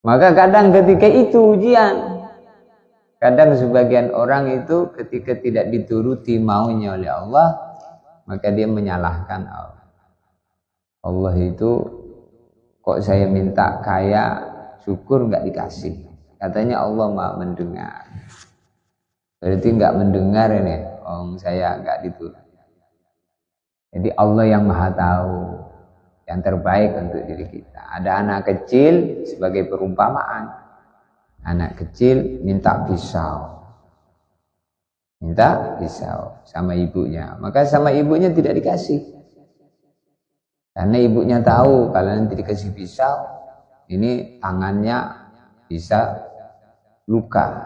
Maka kadang ketika itu ujian, kadang sebagian orang itu ketika tidak dituruti maunya oleh Allah, maka dia menyalahkan Allah. Allah itu kok saya minta kaya syukur nggak dikasih. Katanya Allah maha mendengar. Berarti nggak mendengar ini. Saya nggak dituruti. Jadi Allah yang maha tahu yang terbaik untuk diri kita. Ada anak kecil sebagai perumpamaan. Anak kecil minta pisau. Minta pisau sama ibunya. Maka sama ibunya tidak dikasih. Karena ibunya tahu kalau nanti dikasih pisau, ini tangannya bisa luka.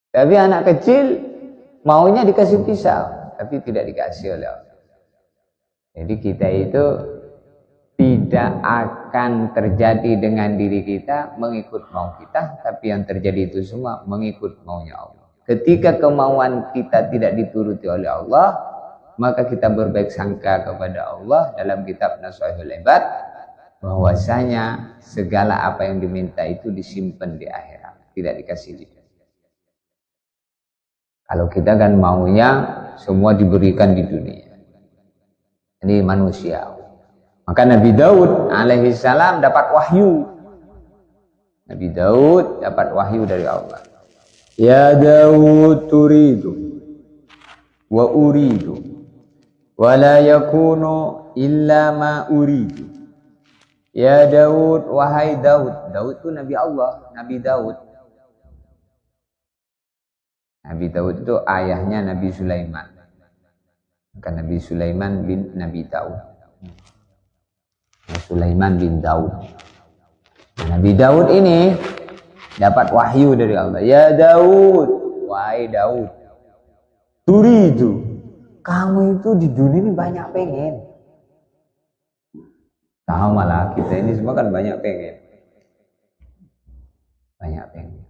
Tapi anak kecil maunya dikasih pisau, tapi tidak dikasih oleh Allah. Jadi kita itu tidak akan terjadi dengan diri kita mengikut mau kita, tapi yang terjadi itu semua mengikut maunya Allah. Ketika kemauan kita tidak dituruti oleh Allah, maka kita berbaik sangka kepada Allah dalam kitab Nasuhul Ibad bahwasanya segala apa yang diminta itu disimpan di akhirat, tidak dikasih di dunia. Kalau kita kan maunya semua diberikan di dunia. Ini manusia. Maka Nabi Daud alaihi salam dapat wahyu. Nabi Daud dapat wahyu dari Allah. Ya Daud turidu wa uridu wala yakunu illa ma uridu. Ya Daud, wahai Daud. Daud itu Nabi Allah, Nabi Daud. Nabi Daud itu ayahnya Nabi Sulaiman. Maka Nabi Sulaiman bin Nabi Daud. Sulaiman bin Daud. Nabi Daud ini dapat wahyu dari Allah. Ya Daud, wahai Daud. Turidu. Kamu itu di dunia ini banyak pengen. Tahu malah kita ini semua kan banyak pengen. Banyak pengen.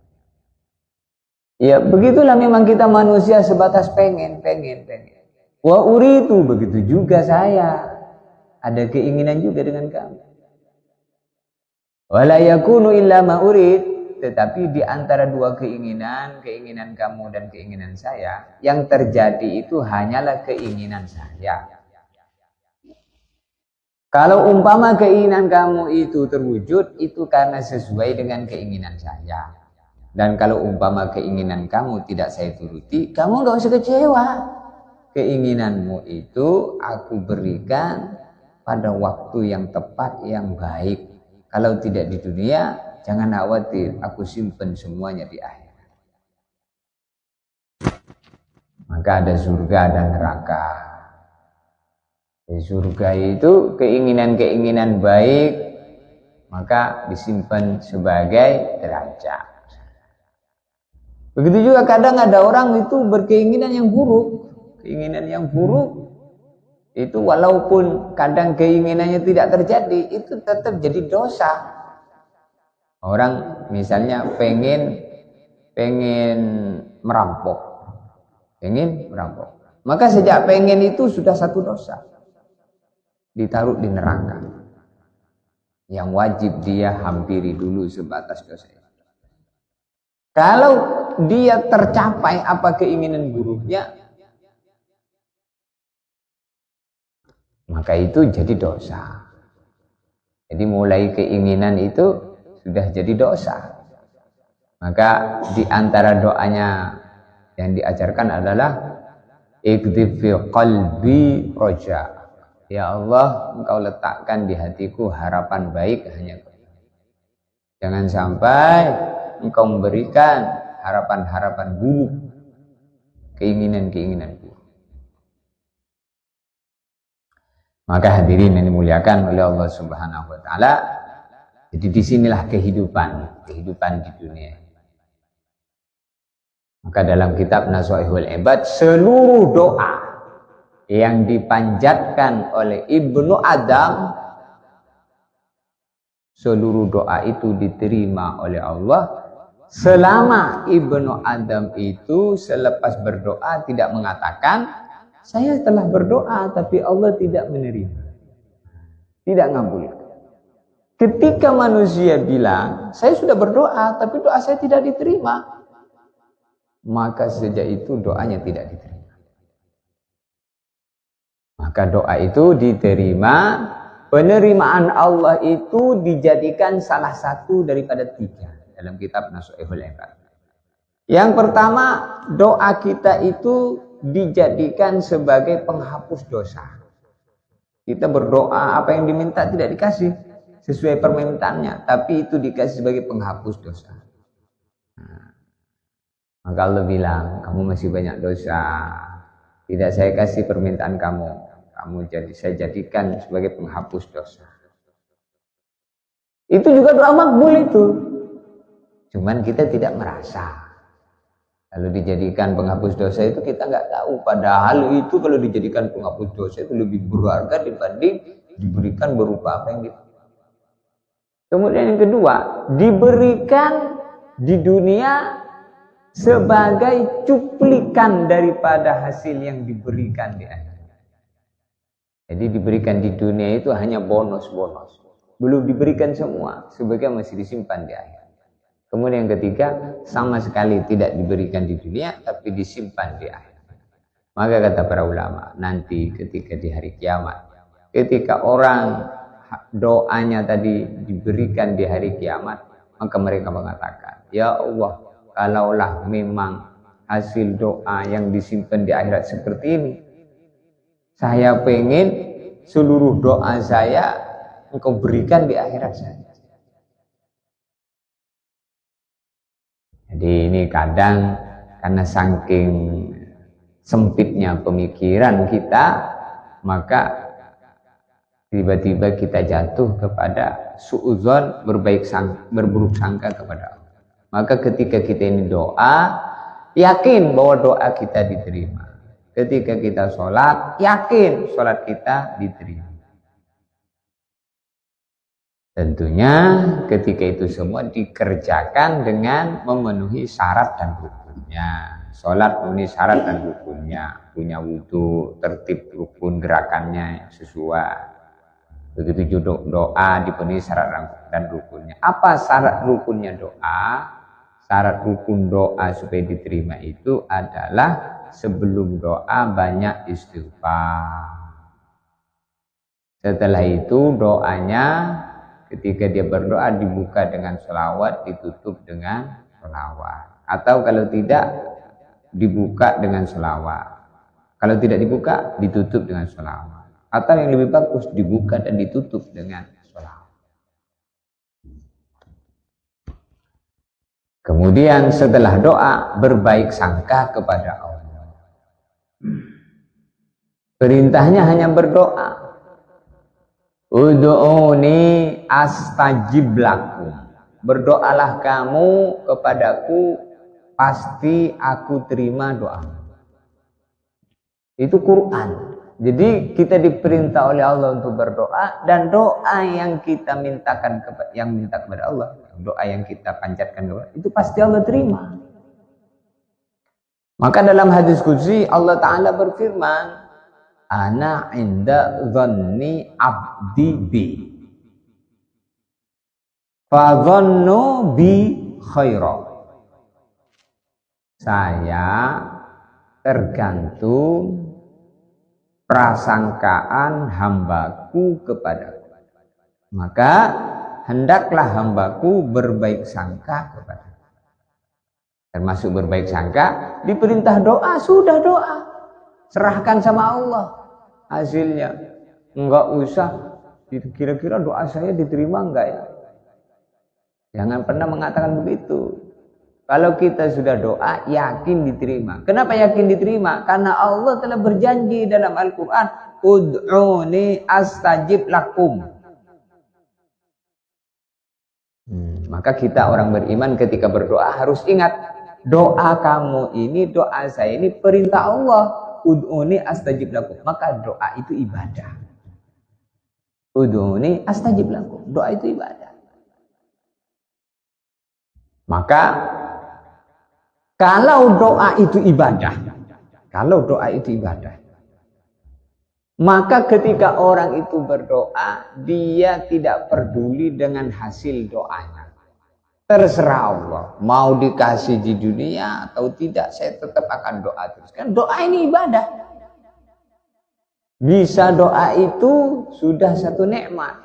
Ya begitulah memang kita manusia sebatas pengen. Wa uridu, begitu juga saya. Ada keinginan juga dengan kamu. Wala yakunu illa ma urid, tetapi di antara dua keinginan kamu dan keinginan saya, yang terjadi itu hanyalah keinginan saya. Kalau umpama keinginan kamu itu terwujud, itu karena sesuai dengan keinginan saya. Dan kalau umpama keinginan kamu tidak saya turuti, kamu nggak usah kecewa. Keinginanmu itu aku berikan pada waktu yang tepat, yang baik. Kalau tidak di dunia, jangan khawatir, aku simpen semuanya di akhirat. Maka ada surga, ada neraka. Di surga itu keinginan-keinginan baik, maka disimpan sebagai derajat. Begitu juga kadang ada orang itu berkeinginan yang buruk. Keinginan yang buruk itu walaupun kadang keinginannya tidak terjadi, itu tetap jadi dosa. Orang misalnya pengen merampok. Maka sejak pengen itu sudah satu dosa. Ditaruh di neraka. Yang wajib dia hampiri dulu sebatas dosa. Kalau dia tercapai apa keinginan buruknya, maka itu jadi dosa. Jadi mulai keinginan itu sudah jadi dosa. Maka di antara doanya yang diajarkan adalah ikdzib fi qalbi roja. Ya Allah, Engkau letakkan di hatiku harapan baik hanya Kepadamu. Jangan sampai Engkau memberikan harapan-harapan buruk, keinginan-keinginan buruk. Maka hadirin yang dimuliakan oleh Allah Subhanahu wa taala, jadi disinilah kehidupan di dunia. Maka dalam kitab Nasha'ihul Ibad, seluruh doa yang dipanjatkan oleh Ibnu Adam, seluruh doa itu diterima oleh Allah selama Ibnu Adam itu selepas berdoa tidak mengatakan saya telah berdoa tapi Allah tidak menerima, tidak ngabulkan. Ketika manusia bilang saya sudah berdoa tapi doa saya tidak diterima, maka sejak itu doanya tidak diterima. Maka doa itu diterima, penerimaan Allah itu dijadikan salah satu daripada 3 dalam kitab Nasha'ihul Ibad. Yang pertama, doa kita itu dijadikan sebagai penghapus dosa. Kita berdoa, apa yang diminta tidak dikasih sesuai permintaannya, tapi itu dikasih sebagai penghapus dosa. Maka Allah bilang, kamu masih banyak dosa, tidak saya kasih permintaan kamu saya jadikan sebagai penghapus dosa. Itu juga doa makbul itu. Cuman kita tidak merasa. Kalau dijadikan penghapus dosa itu kita nggak tahu. Padahal itu kalau dijadikan penghapus dosa itu lebih berharga dibanding diberikan berupa apa yang kita. Kemudian yang kedua, diberikan di dunia sebagai cuplikan daripada hasil yang diberikan di akhirat. Jadi diberikan di dunia itu hanya bonus-bonus. Belum diberikan semua, sebagian masih disimpan di akhirat. Kemudian yang ketiga, sama sekali tidak diberikan di dunia, tapi disimpan di akhirat. Maka kata para ulama, nanti ketika di hari kiamat, ketika orang doanya tadi diberikan di hari kiamat, maka mereka mengatakan, ya Allah, kalaulah memang hasil doa yang disimpan di akhirat seperti ini, saya pengen seluruh doa saya Engkau berikan di akhirat saja. Jadi ini kadang karena saking sempitnya pemikiran kita, maka tiba-tiba kita jatuh kepada suudzon, berburuk sangka kepada Allah. Maka ketika kita ini doa, yakin bahwa doa kita diterima. Ketika kita sholat, yakin sholat kita diterima. Tentunya ketika itu semua dikerjakan dengan memenuhi syarat dan rukunnya. Sholat memenuhi syarat dan rukunnya. Punya wudhu, tertib rukun gerakannya sesuai. Begitu juga doa dipenuhi syarat dan rukunnya. Apa syarat rukunnya doa? Syarat rukun doa supaya diterima itu adalah sebelum doa banyak istighfar. Setelah itu doanya ketika dia berdoa dibuka dengan sholawat, ditutup dengan sholawat. Atau kalau tidak dibuka dengan sholawat. Kalau tidak dibuka ditutup dengan sholawat. Atau yang lebih bagus dibuka dan ditutup dengan sholawat. Kemudian setelah doa berbaik sangka kepada Allah. Perintahnya hanya berdoa. Ud'uni astajib lakum. Berdoalah kamu kepadaku, pasti aku terima doa. Itu Quran. Jadi kita diperintah oleh Allah untuk berdoa, dan doa yang kita mintakan kepada Allah, doa yang kita panjatkan doa, itu pasti Allah terima. Maka dalam hadis qudsi Allah Ta'ala berfirman, ana inda dhanni abdi bi fa dhannu bi khaira. Saya tergantung prasangkaan hambaku kepadaku, maka hendaklah hambaku berbaik sangka kepadaku. Termasuk berbaik sangka diperintah doa, sudah doa, serahkan sama Allah hasilnya. Enggak usah kira-kira doa saya diterima enggak ya. Jangan pernah mengatakan begitu. Kalau kita sudah doa, yakin diterima. Kenapa yakin diterima? Karena Allah telah berjanji dalam Al-Quran, ud'uni astajib lakum. Maka kita orang beriman ketika berdoa harus ingat, doa kamu ini, doa saya ini perintah Allah. Ud'uni astajib lakum. Maka doa itu ibadah. Ud'uni astajib lakum. Doa itu ibadah. Maka kalau doa itu ibadah, maka ketika orang itu berdoa, dia tidak peduli dengan hasil doanya. Terserah Allah, mau dikasih di dunia atau tidak, saya tetap akan doa terus. Kan doa ini ibadah. Bisa doa itu sudah satu nikmat.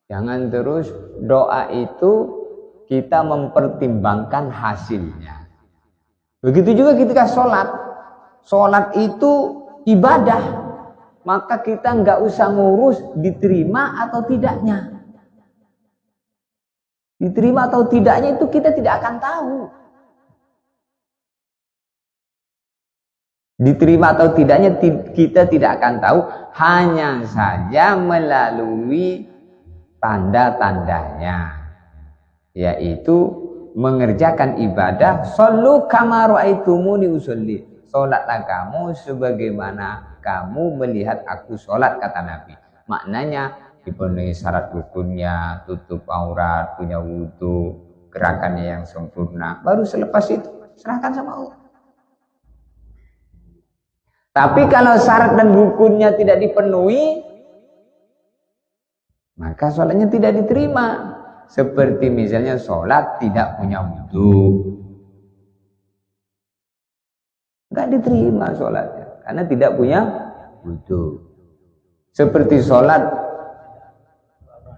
Jangan terus doa itu kita mempertimbangkan hasilnya. Begitu juga ketika sholat. Sholat itu ibadah. Maka kita nggak usah ngurus diterima atau tidaknya. Diterima atau tidaknya itu kita tidak akan tahu. Diterima atau tidaknya kita tidak akan tahu. Hanya saja melalui tanda-tandanya. Yaitu mengerjakan ibadah, shollu kama ra'aitumuni usolli. Sholatlah kamu sebagaimana kamu melihat aku sholat, kata Nabi. Maknanya dipenuhi syarat rukunnya, tutup aurat, punya wudu, gerakannya yang sempurna. Baru selepas itu serahkan sama Allah. Tapi kalau syarat dan rukunnya tidak dipenuhi, maka sholatnya tidak diterima. Seperti misalnya sholat tidak punya wudu, nggak diterima sholatnya karena tidak punya wudu. Seperti sholat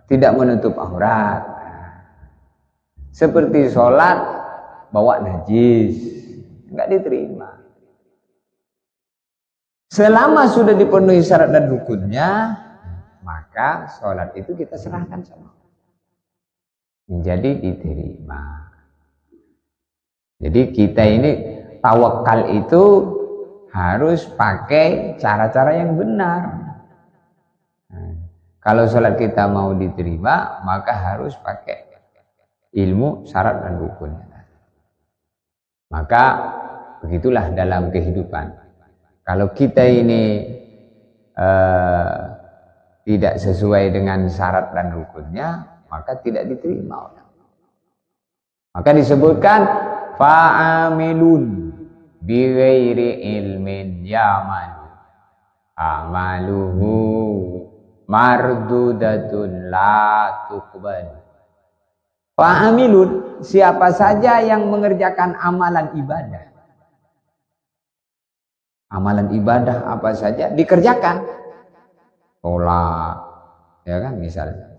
tidak menutup aurat, seperti sholat bawa najis, nggak diterima. Selama sudah dipenuhi syarat dan rukunnya, maka sholat itu kita serahkan sama Allah, menjadi diterima. Jadi kita ini tawakal itu harus pakai cara-cara yang benar. Kalau sholat kita mau diterima, maka harus pakai ilmu syarat dan rukunnya. Maka begitulah dalam kehidupan. Kalau kita ini tidak sesuai dengan syarat dan rukunnya, maka tidak diterima orang. Maka disebutkan fa'amilun bighairi ilmin ya'malu amaluhu mardudatun la tuqbal. Fa'amilun, siapa saja yang mengerjakan amalan ibadah. Amalan ibadah apa saja dikerjakan. Sholat, ya kan misalnya.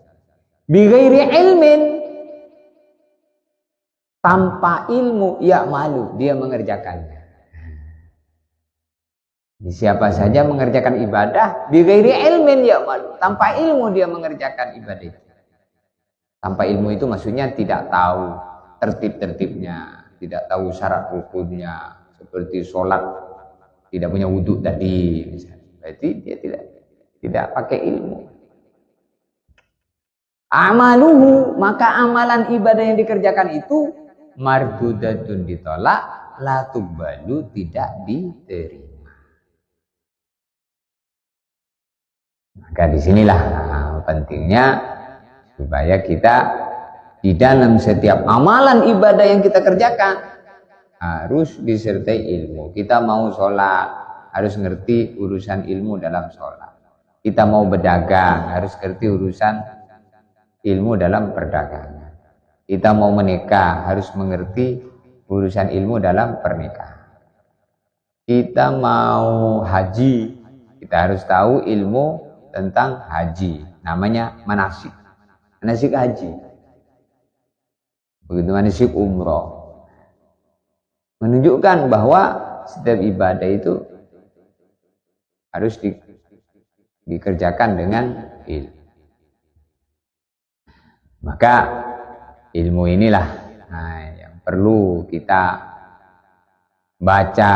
Bighairi ilmin, tanpa ilmu, ya malu, dia mengerjakannya. Siapa saja mengerjakan ibadah, bighairi ilmin, ya malu, tanpa ilmu dia mengerjakan ibadah itu. Tanpa ilmu itu maksudnya tidak tahu tertib-tertibnya, tidak tahu syarat rukunnya, seperti sholat tidak punya wudhu tadi, misalnya. Berarti dia tidak pakai ilmu. Amaluhu, maka amalan ibadah yang dikerjakan itu mardudatun, ditolak, la tuqbalu, tidak diterima. Maka disinilah pentingnya supaya kita di dalam setiap amalan ibadah yang kita kerjakan harus disertai ilmu. Kita mau sholat harus ngerti urusan ilmu dalam sholat. Kita mau berdagang harus ngerti urusan ilmu dalam perdagangan. Kita mau menikah harus mengerti urusan ilmu dalam pernikahan. Kita mau haji, kita harus tahu ilmu tentang haji, namanya manasik. Manasik haji, begitu manasik umroh, menunjukkan bahwa setiap ibadah itu harus dikerjakan dengan ilmu. Maka ilmu inilah yang perlu kita baca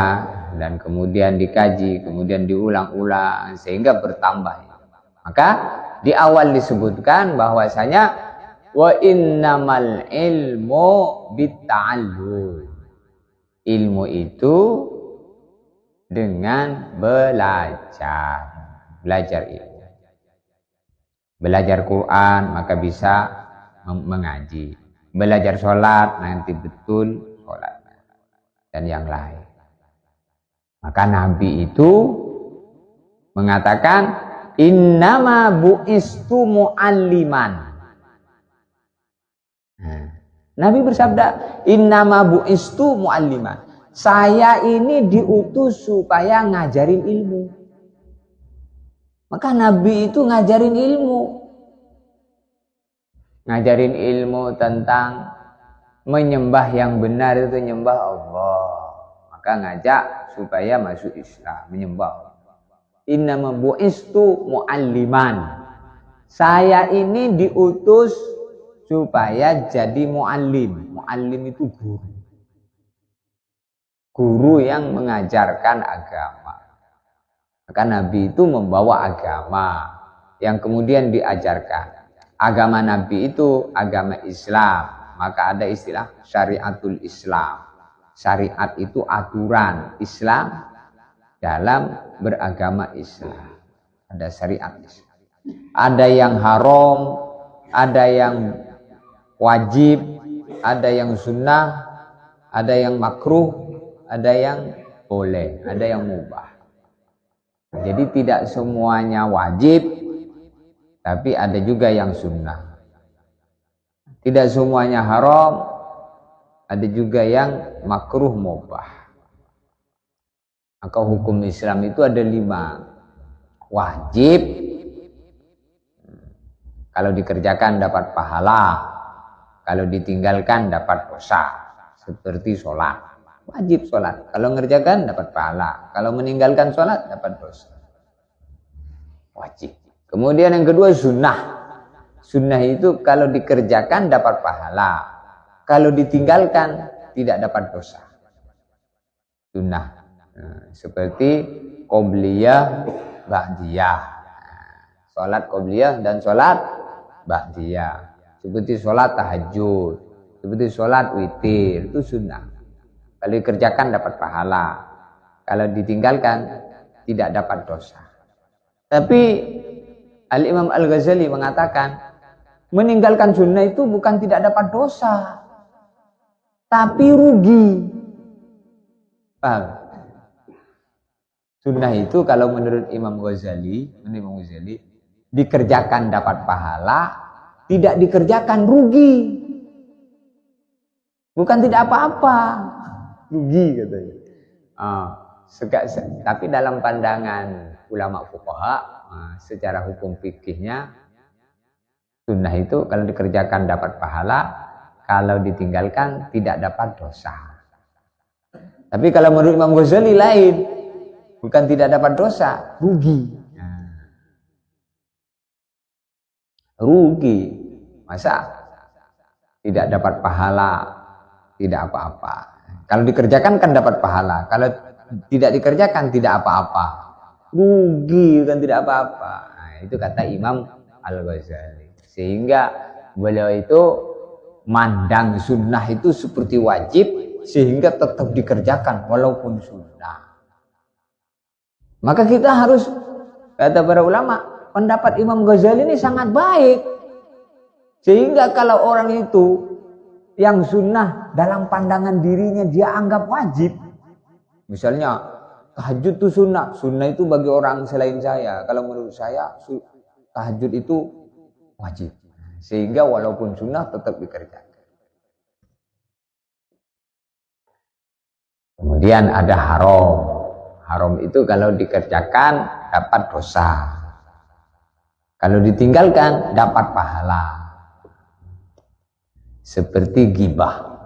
dan kemudian dikaji, kemudian diulang-ulang sehingga bertambah. Maka di awal disebutkan bahwasanya wa innamal ilmu bitta'allum. Ilmu itu dengan belajar. Belajar ilmu. Belajar Quran maka bisa mengaji. Belajar sholat nanti betul sholat. Dan yang lain. Maka Nabi itu mengatakan innama bu'istu mu'alliman. Nabi bersabda, innama bu'istu mu'alliman. Saya ini diutus supaya ngajarin ilmu. Maka Nabi itu ngajarin ilmu. Ngajarin ilmu tentang menyembah yang benar itu nyembah Allah. Maka ngajak supaya masuk Islam, menyembah Allah. Innama bu'istu mu'alliman. Saya ini diutus supaya jadi mu'allim. Mu'allim itu guru. Guru yang mengajarkan agama. Maka Nabi itu membawa agama yang kemudian diajarkan. Agama Nabi itu agama Islam. Maka ada istilah syariatul Islam. Syariat itu aturan Islam dalam beragama Islam. Ada syariat Islam. Ada yang haram, ada yang wajib, ada yang sunnah, ada yang makruh, ada yang boleh, ada yang mubah. Jadi tidak semuanya wajib, tapi ada juga yang sunnah. Tidak semuanya haram, ada juga yang makruh mubah. Maka hukum Islam itu ada 5. Wajib, kalau dikerjakan dapat pahala, kalau ditinggalkan dapat dosa. Seperti sholat, wajib sholat, kalau mengerjakan dapat pahala, kalau meninggalkan sholat dapat dosa. Wajib. Kemudian yang kedua sunnah. Sunnah itu kalau dikerjakan dapat pahala, kalau ditinggalkan tidak dapat dosa. Sunnah. Seperti qobliyah, ba'diyah. Salat qobliyah dan salat ba'diyah. Seperti salat tahajud, seperti salat witir, itu sunnah. Kalau dikerjakan dapat pahala, kalau ditinggalkan tidak dapat dosa. Tapi Al-Imam Al-Ghazali mengatakan meninggalkan sunnah itu bukan tidak dapat dosa, tapi rugi. Paham? Sunnah itu kalau menurut Imam Ghazali, dikerjakan dapat pahala, tidak dikerjakan rugi. Bukan tidak apa-apa, rugi katanya. Tapi dalam pandangan ulama fuqaha, secara hukum fikihnya, sunnah itu kalau dikerjakan dapat pahala, kalau ditinggalkan tidak dapat dosa. Tapi kalau menurut Imam Ghazali lain, bukan tidak dapat dosa, rugi. Rugi. Masa tidak dapat pahala, tidak apa-apa. Kalau dikerjakan kan dapat pahala, kalau tidak dikerjakan tidak apa-apa. Rugi kan tidak apa-apa. Nah, itu kata Imam Al-Ghazali. Sehingga beliau itu mandang sunnah itu seperti wajib, sehingga tetap dikerjakan walaupun sunnah. Maka kita harus, kata para ulama, pendapat Imam Ghazali ini sangat baik. Sehingga kalau orang itu yang sunnah dalam pandangan dirinya dia anggap wajib. Misalnya tahajud itu sunnah. Sunnah itu bagi orang selain saya. Kalau menurut saya tahajud itu wajib. Sehingga walaupun sunnah tetap dikerjakan. Kemudian ada haram. Haram itu kalau dikerjakan dapat dosa. Kalau ditinggalkan dapat pahala. Seperti ghibah.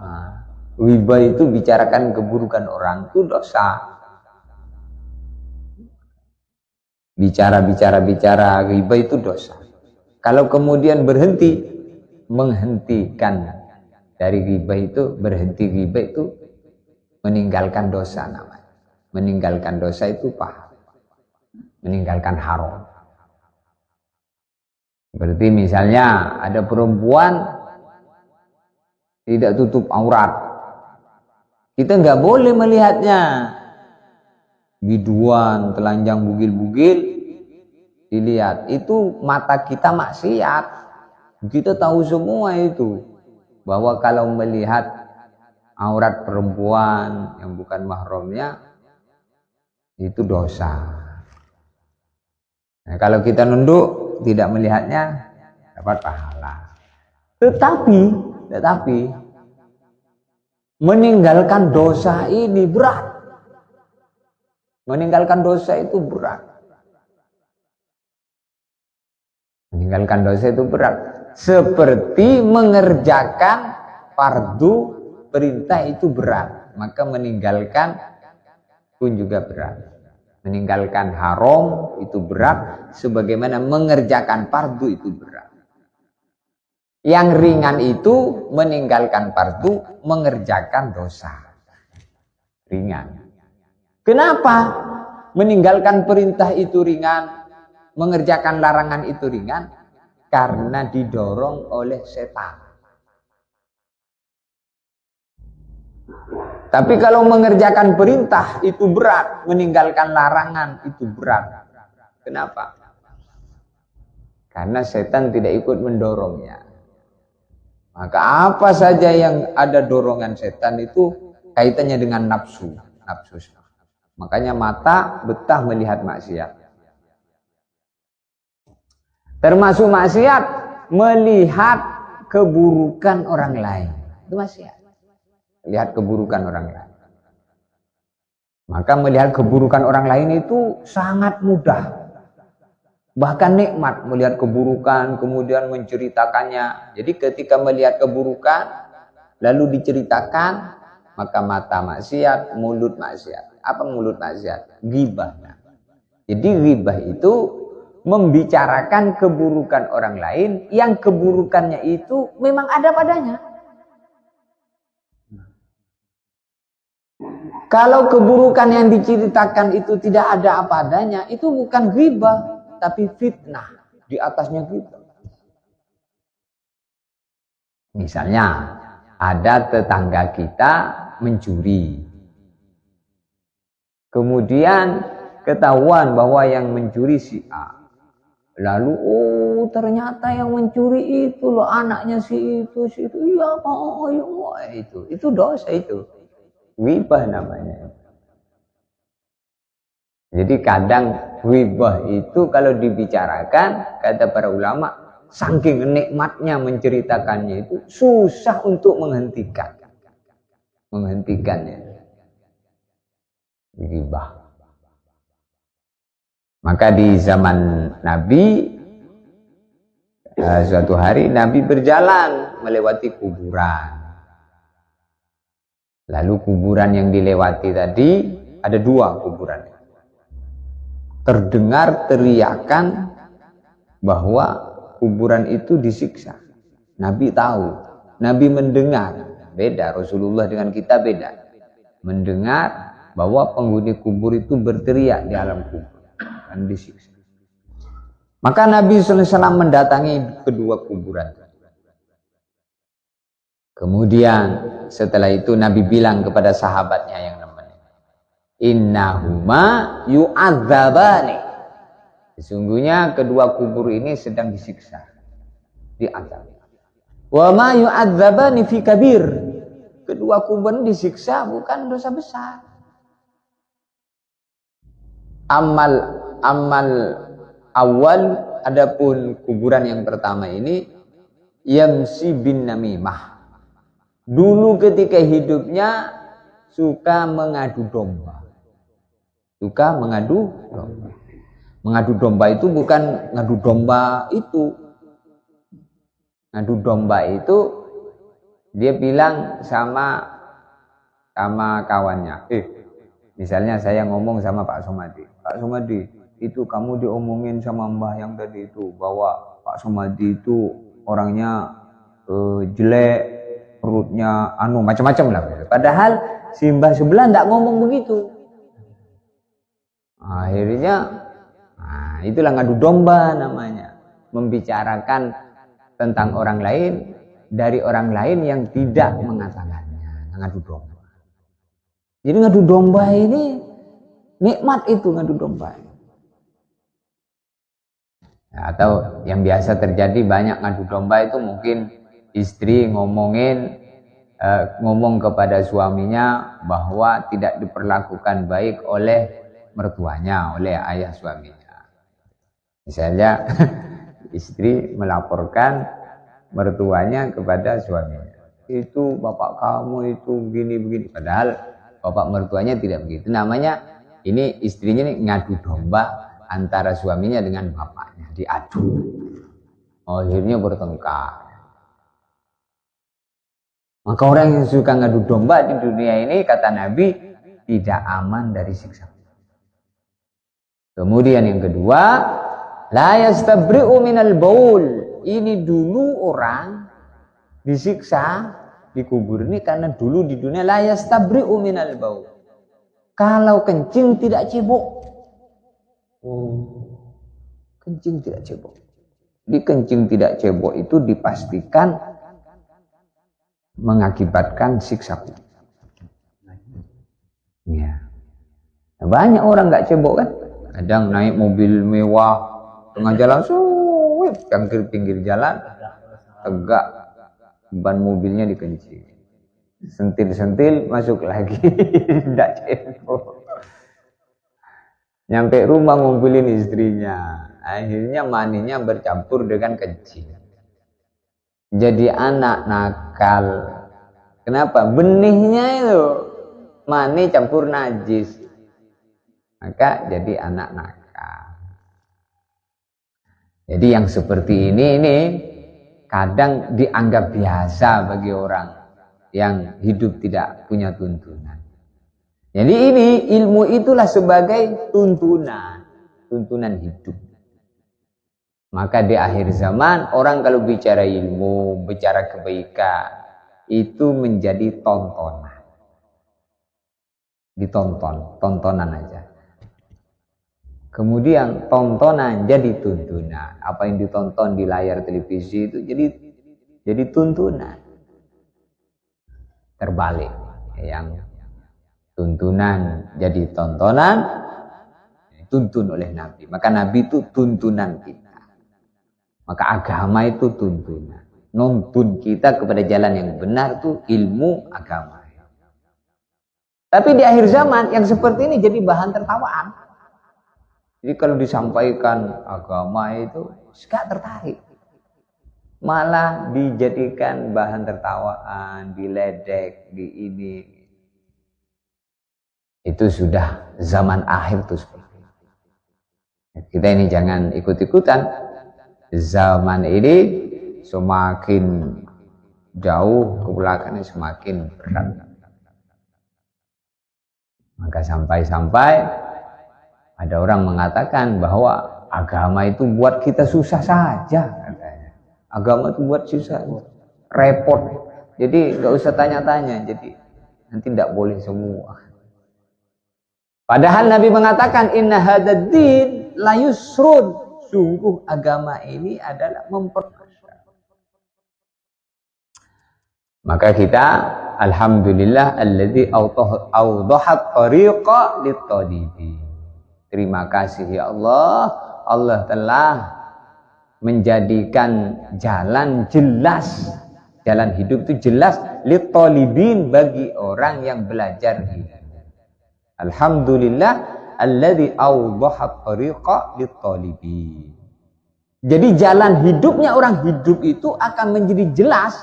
Ghibah itu bicarakan keburukan orang, itu dosa. Bicara ghibah itu dosa. Kalau kemudian berhenti, menghentikan dari ghibah itu, berhenti ghibah itu meninggalkan dosa namanya. Meninggalkan dosa itu pahala. Meninggalkan haram. Seperti misalnya ada perempuan tidak tutup aurat. Kita nggak boleh melihatnya. Biduan, telanjang bugil-bugil, dilihat. Itu mata kita maksiat. Kita tahu semua itu. Bahwa kalau melihat aurat perempuan yang bukan mahramnya, itu dosa. Nah, kalau kita nunduk, tidak melihatnya, dapat pahala. Tetapi meninggalkan dosa ini berat. Meninggalkan dosa itu berat. Meninggalkan dosa itu berat. Seperti mengerjakan fardu perintah itu berat. Maka meninggalkan pun juga berat. Meninggalkan haram itu berat. Sebagaimana mengerjakan fardu itu berat. Yang ringan itu meninggalkan fardu, mengerjakan dosa. Ringan. Kenapa meninggalkan perintah itu ringan, mengerjakan larangan itu ringan? Karena didorong oleh setan. Tapi kalau mengerjakan perintah itu berat, meninggalkan larangan itu berat. Kenapa? Karena setan tidak ikut mendorongnya. Maka apa saja yang ada dorongan setan itu kaitannya dengan nafsu. Makanya mata betah melihat maksiat. Termasuk maksiat melihat keburukan orang lain. Itu maksiat. Melihat keburukan orang lain. Maka melihat keburukan orang lain itu sangat mudah. Bahkan nikmat melihat keburukan, kemudian menceritakannya. Jadi ketika melihat keburukan, lalu diceritakan, maka mata maksiat, mulut maksiat. Apa mulut maksiat? Ghibah. Jadi ghibah itu membicarakan keburukan orang lain, yang keburukannya itu memang ada padanya. Kalau keburukan yang diceritakan itu tidak ada apa adanya, itu bukan ghibah. Tapi fitnah di atasnya kita. Misalnya ada tetangga kita mencuri. Kemudian ketahuan bahwa yang mencuri si A. Lalu ternyata yang mencuri itu loh anaknya si itu. Iya Pak, itu dosa itu. Ghibah namanya. Jadi kadang ghibah itu kalau dibicarakan, kata para ulama, saking nikmatnya menceritakannya itu susah untuk menghentikannya. Ghibah. Maka di zaman Nabi, suatu hari Nabi berjalan melewati kuburan. Lalu kuburan yang dilewati tadi ada 2 kuburan. Terdengar teriakan bahwa kuburan itu disiksa. Nabi tahu, Nabi mendengar. Beda, Rasulullah dengan kita beda. Mendengar bahwa penghuni kubur itu berteriak di alam kubur dan disiksa. Maka Nabi SAW mendatangi kedua kuburan. Kemudian setelah itu Nabi bilang kepada sahabatnya yang namanya, innahuma yu'adzabani. Sesungguhnya kedua kubur ini sedang disiksa, diazab. Wa ma yu'adzabani fi kabir. Kedua kubur disiksa bukan dosa besar. Amal awal, adapun kuburan yang pertama ini, yamsi bin namimah. Dulu ketika hidupnya suka mengadu domba. Mengadu domba itu bukan ngadu domba itu. Ngadu domba itu dia bilang sama kawannya, misalnya saya ngomong sama Pak Somadi, Pak Somadi, itu kamu diomongin sama Mbah yang tadi itu bahwa Pak Somadi itu orangnya jelek, perutnya macam-macam lah. Padahal si Mbah sebelah tidak ngomong begitu. Akhirnya itulah ngadu domba namanya, membicarakan tentang orang lain dari orang lain yang tidak mengatakannya. Ngadu domba. Jadi ngadu domba ini nikmat, itu ngadu domba. Atau yang biasa terjadi banyak ngadu domba itu mungkin istri ngomong kepada suaminya bahwa tidak diperlakukan baik oleh mertuanya, oleh ayah suaminya. Misalnya istri melaporkan mertuanya kepada suaminya, itu bapak kamu itu begini. Padahal bapak mertuanya tidak begitu. Namanya ini istrinya ini ngadu domba antara suaminya dengan bapaknya, diadu. Akhirnya bertengkar. Maka orang yang suka ngadu domba di dunia ini, kata Nabi, tidak aman dari siksa. Kemudian yang kedua, la yastabri'u minal baul. Ini dulu orang disiksa di kubur ini karena dulu di dunia la yastabri'u minal baul. Kalau kencing tidak cebok. Kencing tidak cebok. Di kencing tidak cebok itu dipastikan mengakibatkan siksa kubur. Ya. Banyak orang nggak cebok kan? Kadang naik mobil mewah tengah jalan, pinggir jalan tegak, ban mobilnya dikencing, sentil masuk lagi, tidak cebok. Nyampe rumah ngumpulin istrinya, akhirnya maninya bercampur dengan kencing. Jadi anak nakal. Kenapa? Benihnya itu mani campur najis, maka jadi anak nakal. Jadi yang seperti ini kadang dianggap biasa bagi orang yang hidup tidak punya tuntunan. Jadi ini ilmu itulah sebagai tuntunan hidup. Maka di akhir zaman orang kalau bicara ilmu, bicara kebaikan, itu menjadi tontonan. Tontonan aja. Kemudian tontonan jadi tuntunan. Apa yang ditonton di layar televisi itu jadi tuntunan. Terbalik. Yang tuntunan jadi tontonan, dituntun oleh Nabi. Maka Nabi itu tuntunan kita. Maka agama itu tuntunan. Nuntun kita kepada jalan yang benar itu ilmu agama. Tapi di akhir zaman yang seperti ini jadi bahan tertawaan. Jadi kalau disampaikan agama itu gak tertarik. Malah dijadikan bahan tertawaan, diledek, di ini. Itu sudah zaman akhir tuh. Kita ini jangan ikut-ikutan. Zaman ini semakin jauh ke belakangnya semakin berat. Maka sampai-sampai ada orang mengatakan bahwa agama itu buat kita susah saja, katanya. Agama itu buat susah, repot. Jadi nggak usah tanya-tanya. Jadi nanti tidak boleh semua. Padahal Nabi mengatakan inna hadzal din la yusrun. Sungguh agama ini adalah mempermudah. Maka kita alhamdulillah alladzi awdahat tariqa lit-talibin. Terima kasih ya Allah. Allah telah menjadikan jalan jelas. Jalan hidup itu jelas lit-talibin bagi orang yang belajar ilmu. Alhamdulillah alladzi awdahat tariqa lit-talibin. Jadi jalan hidupnya orang hidup itu akan menjadi jelas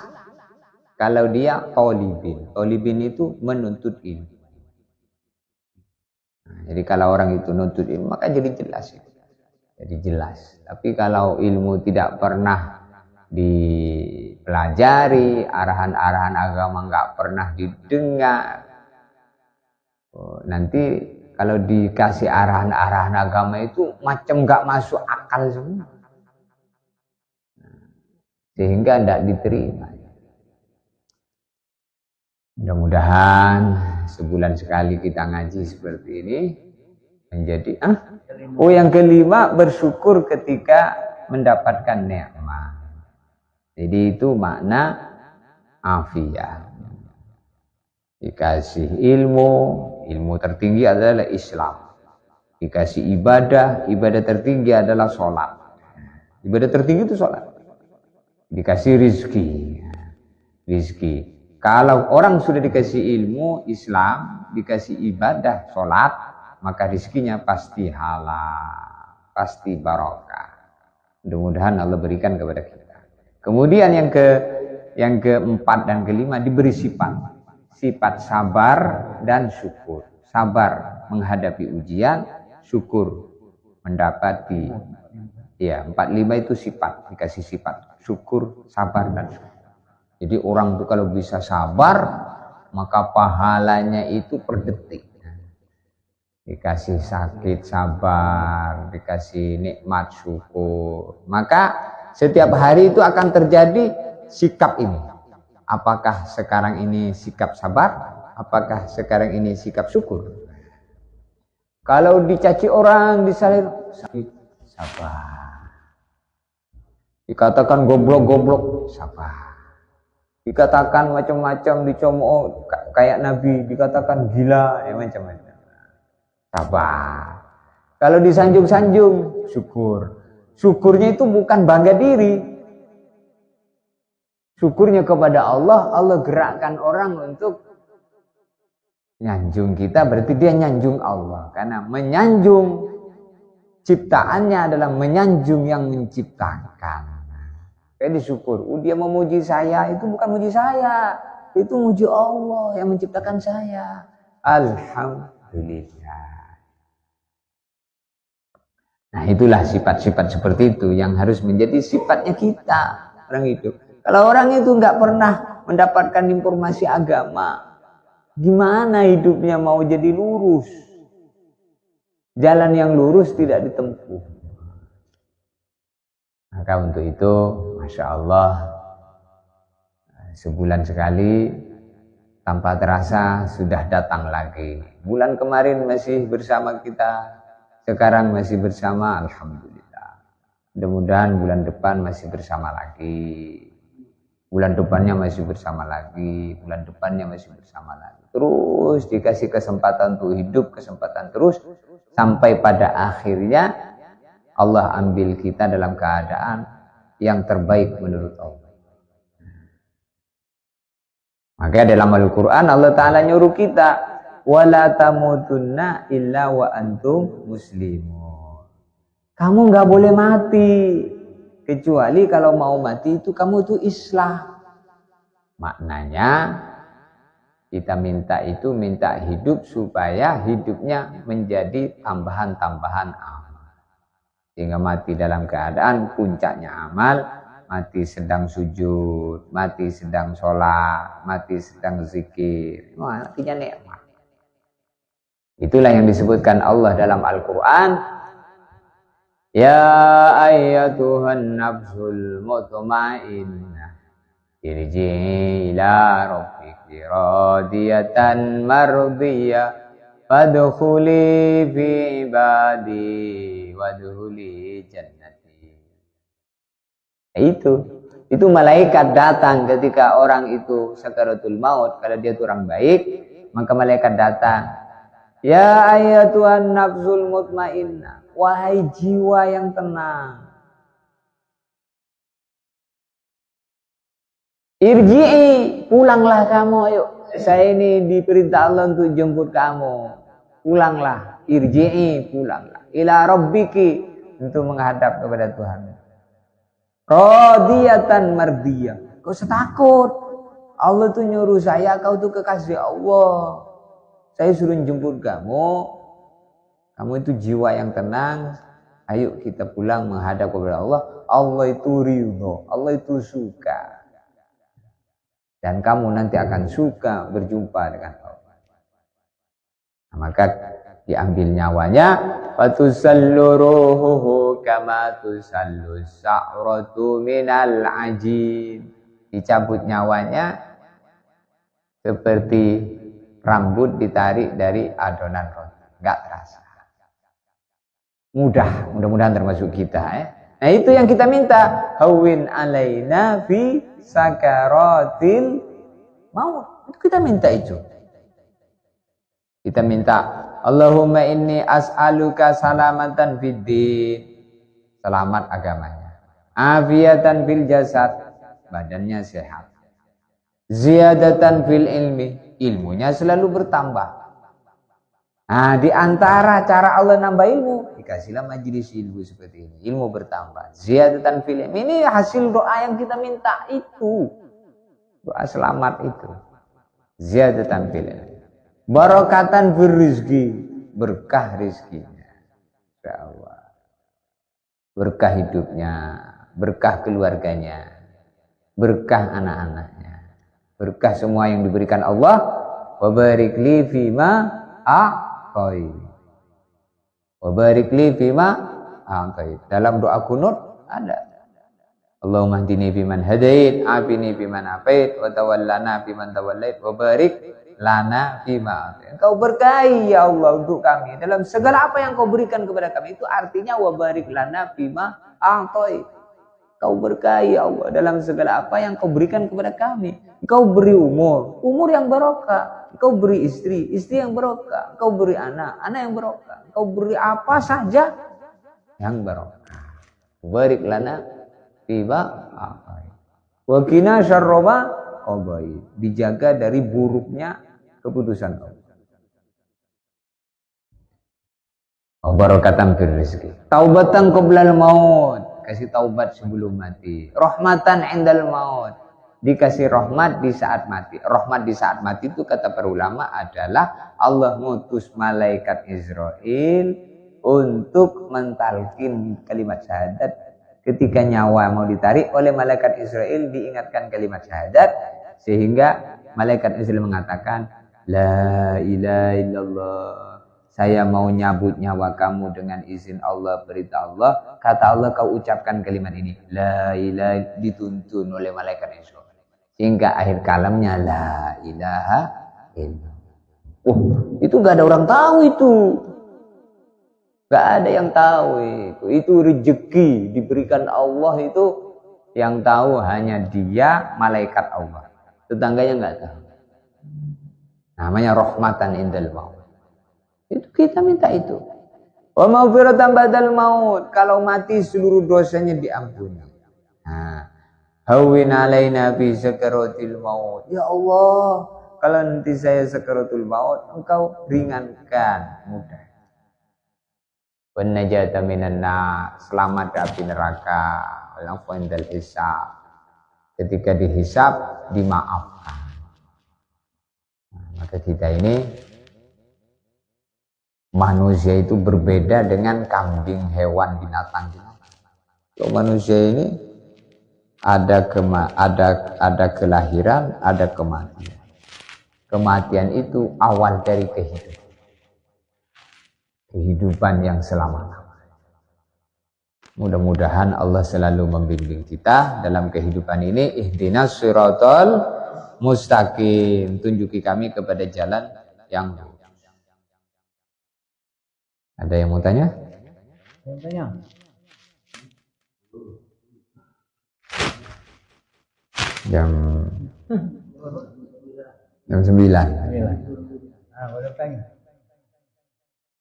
kalau dia talibin. Talibin itu menuntut ilmu. Nah, jadi kalau orang itu nuntut ilmu maka jadi jelas. Jadi jelas. Tapi kalau ilmu tidak pernah dipelajari, arahan-arahan agama nggak pernah didengar, nanti kalau dikasih arahan-arahan agama itu macam nggak masuk akal semua, sehingga tidak diterima. Mudah-mudahan sebulan sekali kita ngaji seperti ini menjadi yang kelima, bersyukur ketika mendapatkan nikmat. Jadi itu makna afiyah. Dikasih ilmu tertinggi adalah Islam. Dikasih ibadah tertinggi adalah sholat. Ibadah tertinggi itu sholat. Dikasih rizki. Kalau orang sudah dikasih ilmu Islam, dikasih ibadah sholat, maka rizkinya pasti halal, pasti barokah. Mudah-mudahan Allah berikan kepada kita. Kemudian yang keempat dan kelima diberi sifat sabar dan syukur. Sabar menghadapi ujian, syukur mendapati. Ya, 4-5 itu sifat, dikasih sifat syukur, sabar dan syukur. Jadi orang itu kalau bisa sabar, maka pahalanya itu per detik. Dikasih sakit sabar, dikasih nikmat syukur. Maka setiap hari itu akan terjadi sikap ini. Apakah sekarang ini sikap sabar? Apakah sekarang ini sikap syukur? Kalau dicaci orang, disalin, sabar. Dikatakan goblok, sabar. Dikatakan macam-macam, dicomot kayak Nabi, dikatakan gila, ya macam-macam. Sabar. Kalau disanjung-sanjung, syukur. Syukurnya itu bukan bangga diri. Syukurnya kepada Allah, Allah gerakkan orang untuk nyanjung kita, berarti dia nyanjung Allah. Karena menyanjung ciptaannya adalah menyanjung yang menciptakan. Kayak disyukur, dia memuji saya, itu bukan muji saya, itu muji Allah yang menciptakan saya. Alhamdulillah. Nah itulah sifat-sifat seperti itu yang harus menjadi sifatnya kita, orang hidup. Kalau orang itu nggak pernah mendapatkan informasi agama, gimana hidupnya mau jadi lurus? Jalan yang lurus tidak ditempuh. Maka untuk itu, Masya Allah, sebulan sekali tanpa terasa sudah datang lagi. Bulan kemarin masih bersama kita, sekarang masih bersama, alhamdulillah. Mudah-mudahan bulan depan masih bersama lagi. Bulan depannya masih bersama lagi, bulan depannya masih bersama lagi. Terus dikasih kesempatan untuk hidup, kesempatan terus sampai pada akhirnya Allah ambil kita dalam keadaan yang terbaik menurut Allah. Maka dalam Al-Quran Allah Ta'ala nyuruh kita, wala tamutunna illa wa antum muslimun. Kamu nggak boleh mati. Kecuali kalau mau mati itu kamu itu Islam. Maknanya kita minta hidup supaya hidupnya menjadi tambahan-tambahan amal. Sehingga mati dalam keadaan puncaknya amal, mati sedang sujud, mati sedang sholat, mati sedang zikir. Wah, artinya nikmat. Itulah yang disebutkan Allah dalam Al-Quran. Ya ayyatuhan nafsul mutmainnah irji'i ila rabbiki radiyatan mardiyah fadkhuli fi ibadi wadkhuli jannati. Itu malaikat datang ketika orang itu sakaratul maut. Kalau dia itu orang baik, maka malaikat datang. Ya ayyatuhan nafsul mutmainnah, wahai jiwa yang tenang, irji'i, pulanglah kamu, ayo. Saya ini diperintah Allah untuk jemput kamu. Pulanglah, irji'i, pulanglah. Ila rabbiki, untuk menghadap kepada Tuhan. Radiyatan mardiyah. Kau setakut. Allah tuh nyuruh saya, kau tuh kekasih Allah. Saya suruh jemput kamu. Kamu itu jiwa yang tenang. Ayo kita pulang menghadap kepada Allah. Allah itu ridho, Allah itu suka. Dan kamu nanti akan suka berjumpa dengan Allah. Nah, maka diambil nyawanya. Fatusallu ruhuhu kama tusallu sa'ratu minal ajin. Dicabut nyawanya seperti rambut ditarik dari adonan roti. Enggak terasa. Mudah-mudahan termasuk kita ya. Nah itu yang kita minta. Hawwin alaina fi sakaratil maut. Kita minta itu. Kita minta, Allahumma inni as'aluka salamatan fid din. Selamat agamanya. Afiatan fil jasad. Badannya sehat. Ziyadatan fil ilmi. Ilmunya selalu bertambah. Nah, di antara cara Allah nambah ilmu, dikasihlah majelis ilmu seperti ini. Ilmu bertambah. Ziyadatan fil ilmi. Ini hasil doa yang kita minta itu. Doa selamat itu. Ziyadatan fil ilmi. Barakatan fil rizki. Berkah rizkinya. Ya Allah. Berkah hidupnya. Berkah keluarganya. Berkah anak-anaknya. Berkah semua yang diberikan Allah. Wa barik li fima a'tai. Wa barik li fima a'tai. Dalam doa kunut ada. Allahumma hdini fiman hadait, afini fiman afait, wa tawallana fiman tawallait, wa barik lana fima a'tai. Engkau berkahi ya Allah untuk kami dalam segala apa yang kau berikan kepada kami. Itu artinya wa barik lana fima a'tai. Kau berkahi ya Allah dalam segala apa yang kau berikan kepada kami. Kau beri umur yang barokah. Kau beri istri yang barokah. Kau beri anak yang barokah. Kau beri apa saja yang barokah. Barik lana fiba a'tai. Wa qina syarra ma qadait. Dijaga dari buruknya keputusan Allah. Barakatan fil rizki. Taubatan qoblal maut. Kasih taubat sebelum mati. Rahmatan indal maut. Dikasih rahmat di saat mati. Rahmat di saat mati itu kata para ulama adalah Allah ngutus malaikat Israel untuk mentalkin kalimat syahadat. Ketika nyawa mau ditarik oleh malaikat Israel diingatkan kalimat syahadat. Sehingga malaikat Israel mengatakan La ilaha illallah. Saya mau nyabut nyawa kamu dengan izin Allah, perintah Allah. Kata Allah kau ucapkan kalimat ini. La ilaha, dituntun oleh malaikat Israel. Sehingga akhir kalamnya la ilaha illallah. Itu gak ada orang tahu itu. Gak ada yang tahu itu. Itu rezeki diberikan Allah itu. Yang tahu hanya dia, malaikat Allah. Tetangganya gak tahu. Namanya rahmatan indal maut. Itu kita minta itu. Wa maghfiratan ba'dal maut. Kalau mati seluruh dosanya diampuni. Nah, hawwin alaina fi sakaratil maut. Ya Allah, kalau nanti saya sakaratul maut, engkau ringankan, mudah. wan najata minan nar, selamat dari api neraka, wal afwa indal hisab, ketika dihisab dimaafkan. Nah, maka kita ini manusia itu berbeda dengan kambing, hewan, binatang. Kalau manusia ini ada kelahiran, ada kematian. Kematian itu awal dari kehidupan. Kehidupan yang selama-lamanya. Mudah-mudahan Allah selalu membimbing kita dalam kehidupan ini. Ihdinas siratal mustaqim. Tunjuki kami kepada jalan yang lurus. Ada yang mau tanya? Mau tanya? Jam 9. Boleh tanya.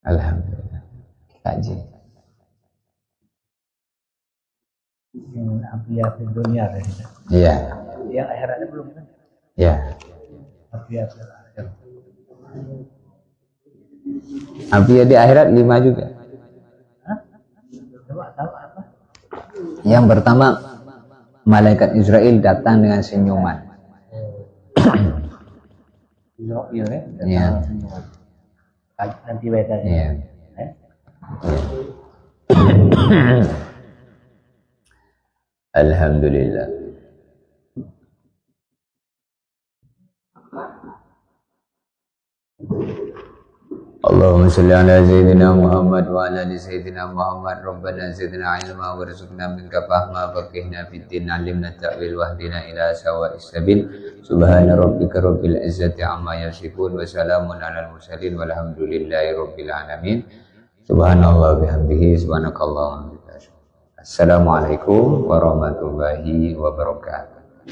Alhamdulillah. Kaji. Yang api-api dunia tadi. Iya. Yang akhiratnya belum kan? Iya. Api-api akhirat. Api di akhirat 5 juga. Hah? Coba tahu apa? Yang pertama, malaikat Israel datang dengan senyuman. Israel ya? Iya. Nanti beda. Iya. Alhamdulillah. Allahumma salli ala Sayyidina Muhammad wa ala ali Sayyidina Muhammad. Rabbana zidna ilma warzuqna minka fahma faqihna fid din, alimna ta'wil wahdina ila sawa'is sabil. Subhana rabbika rabbil izzati amma yasifun wa salamun alal mursalin walhamdulillahi rabbil alamin. Subhanallah bihamdihi subhanakallahumma. Assalamualaikum warahmatullahi wabarakatuh.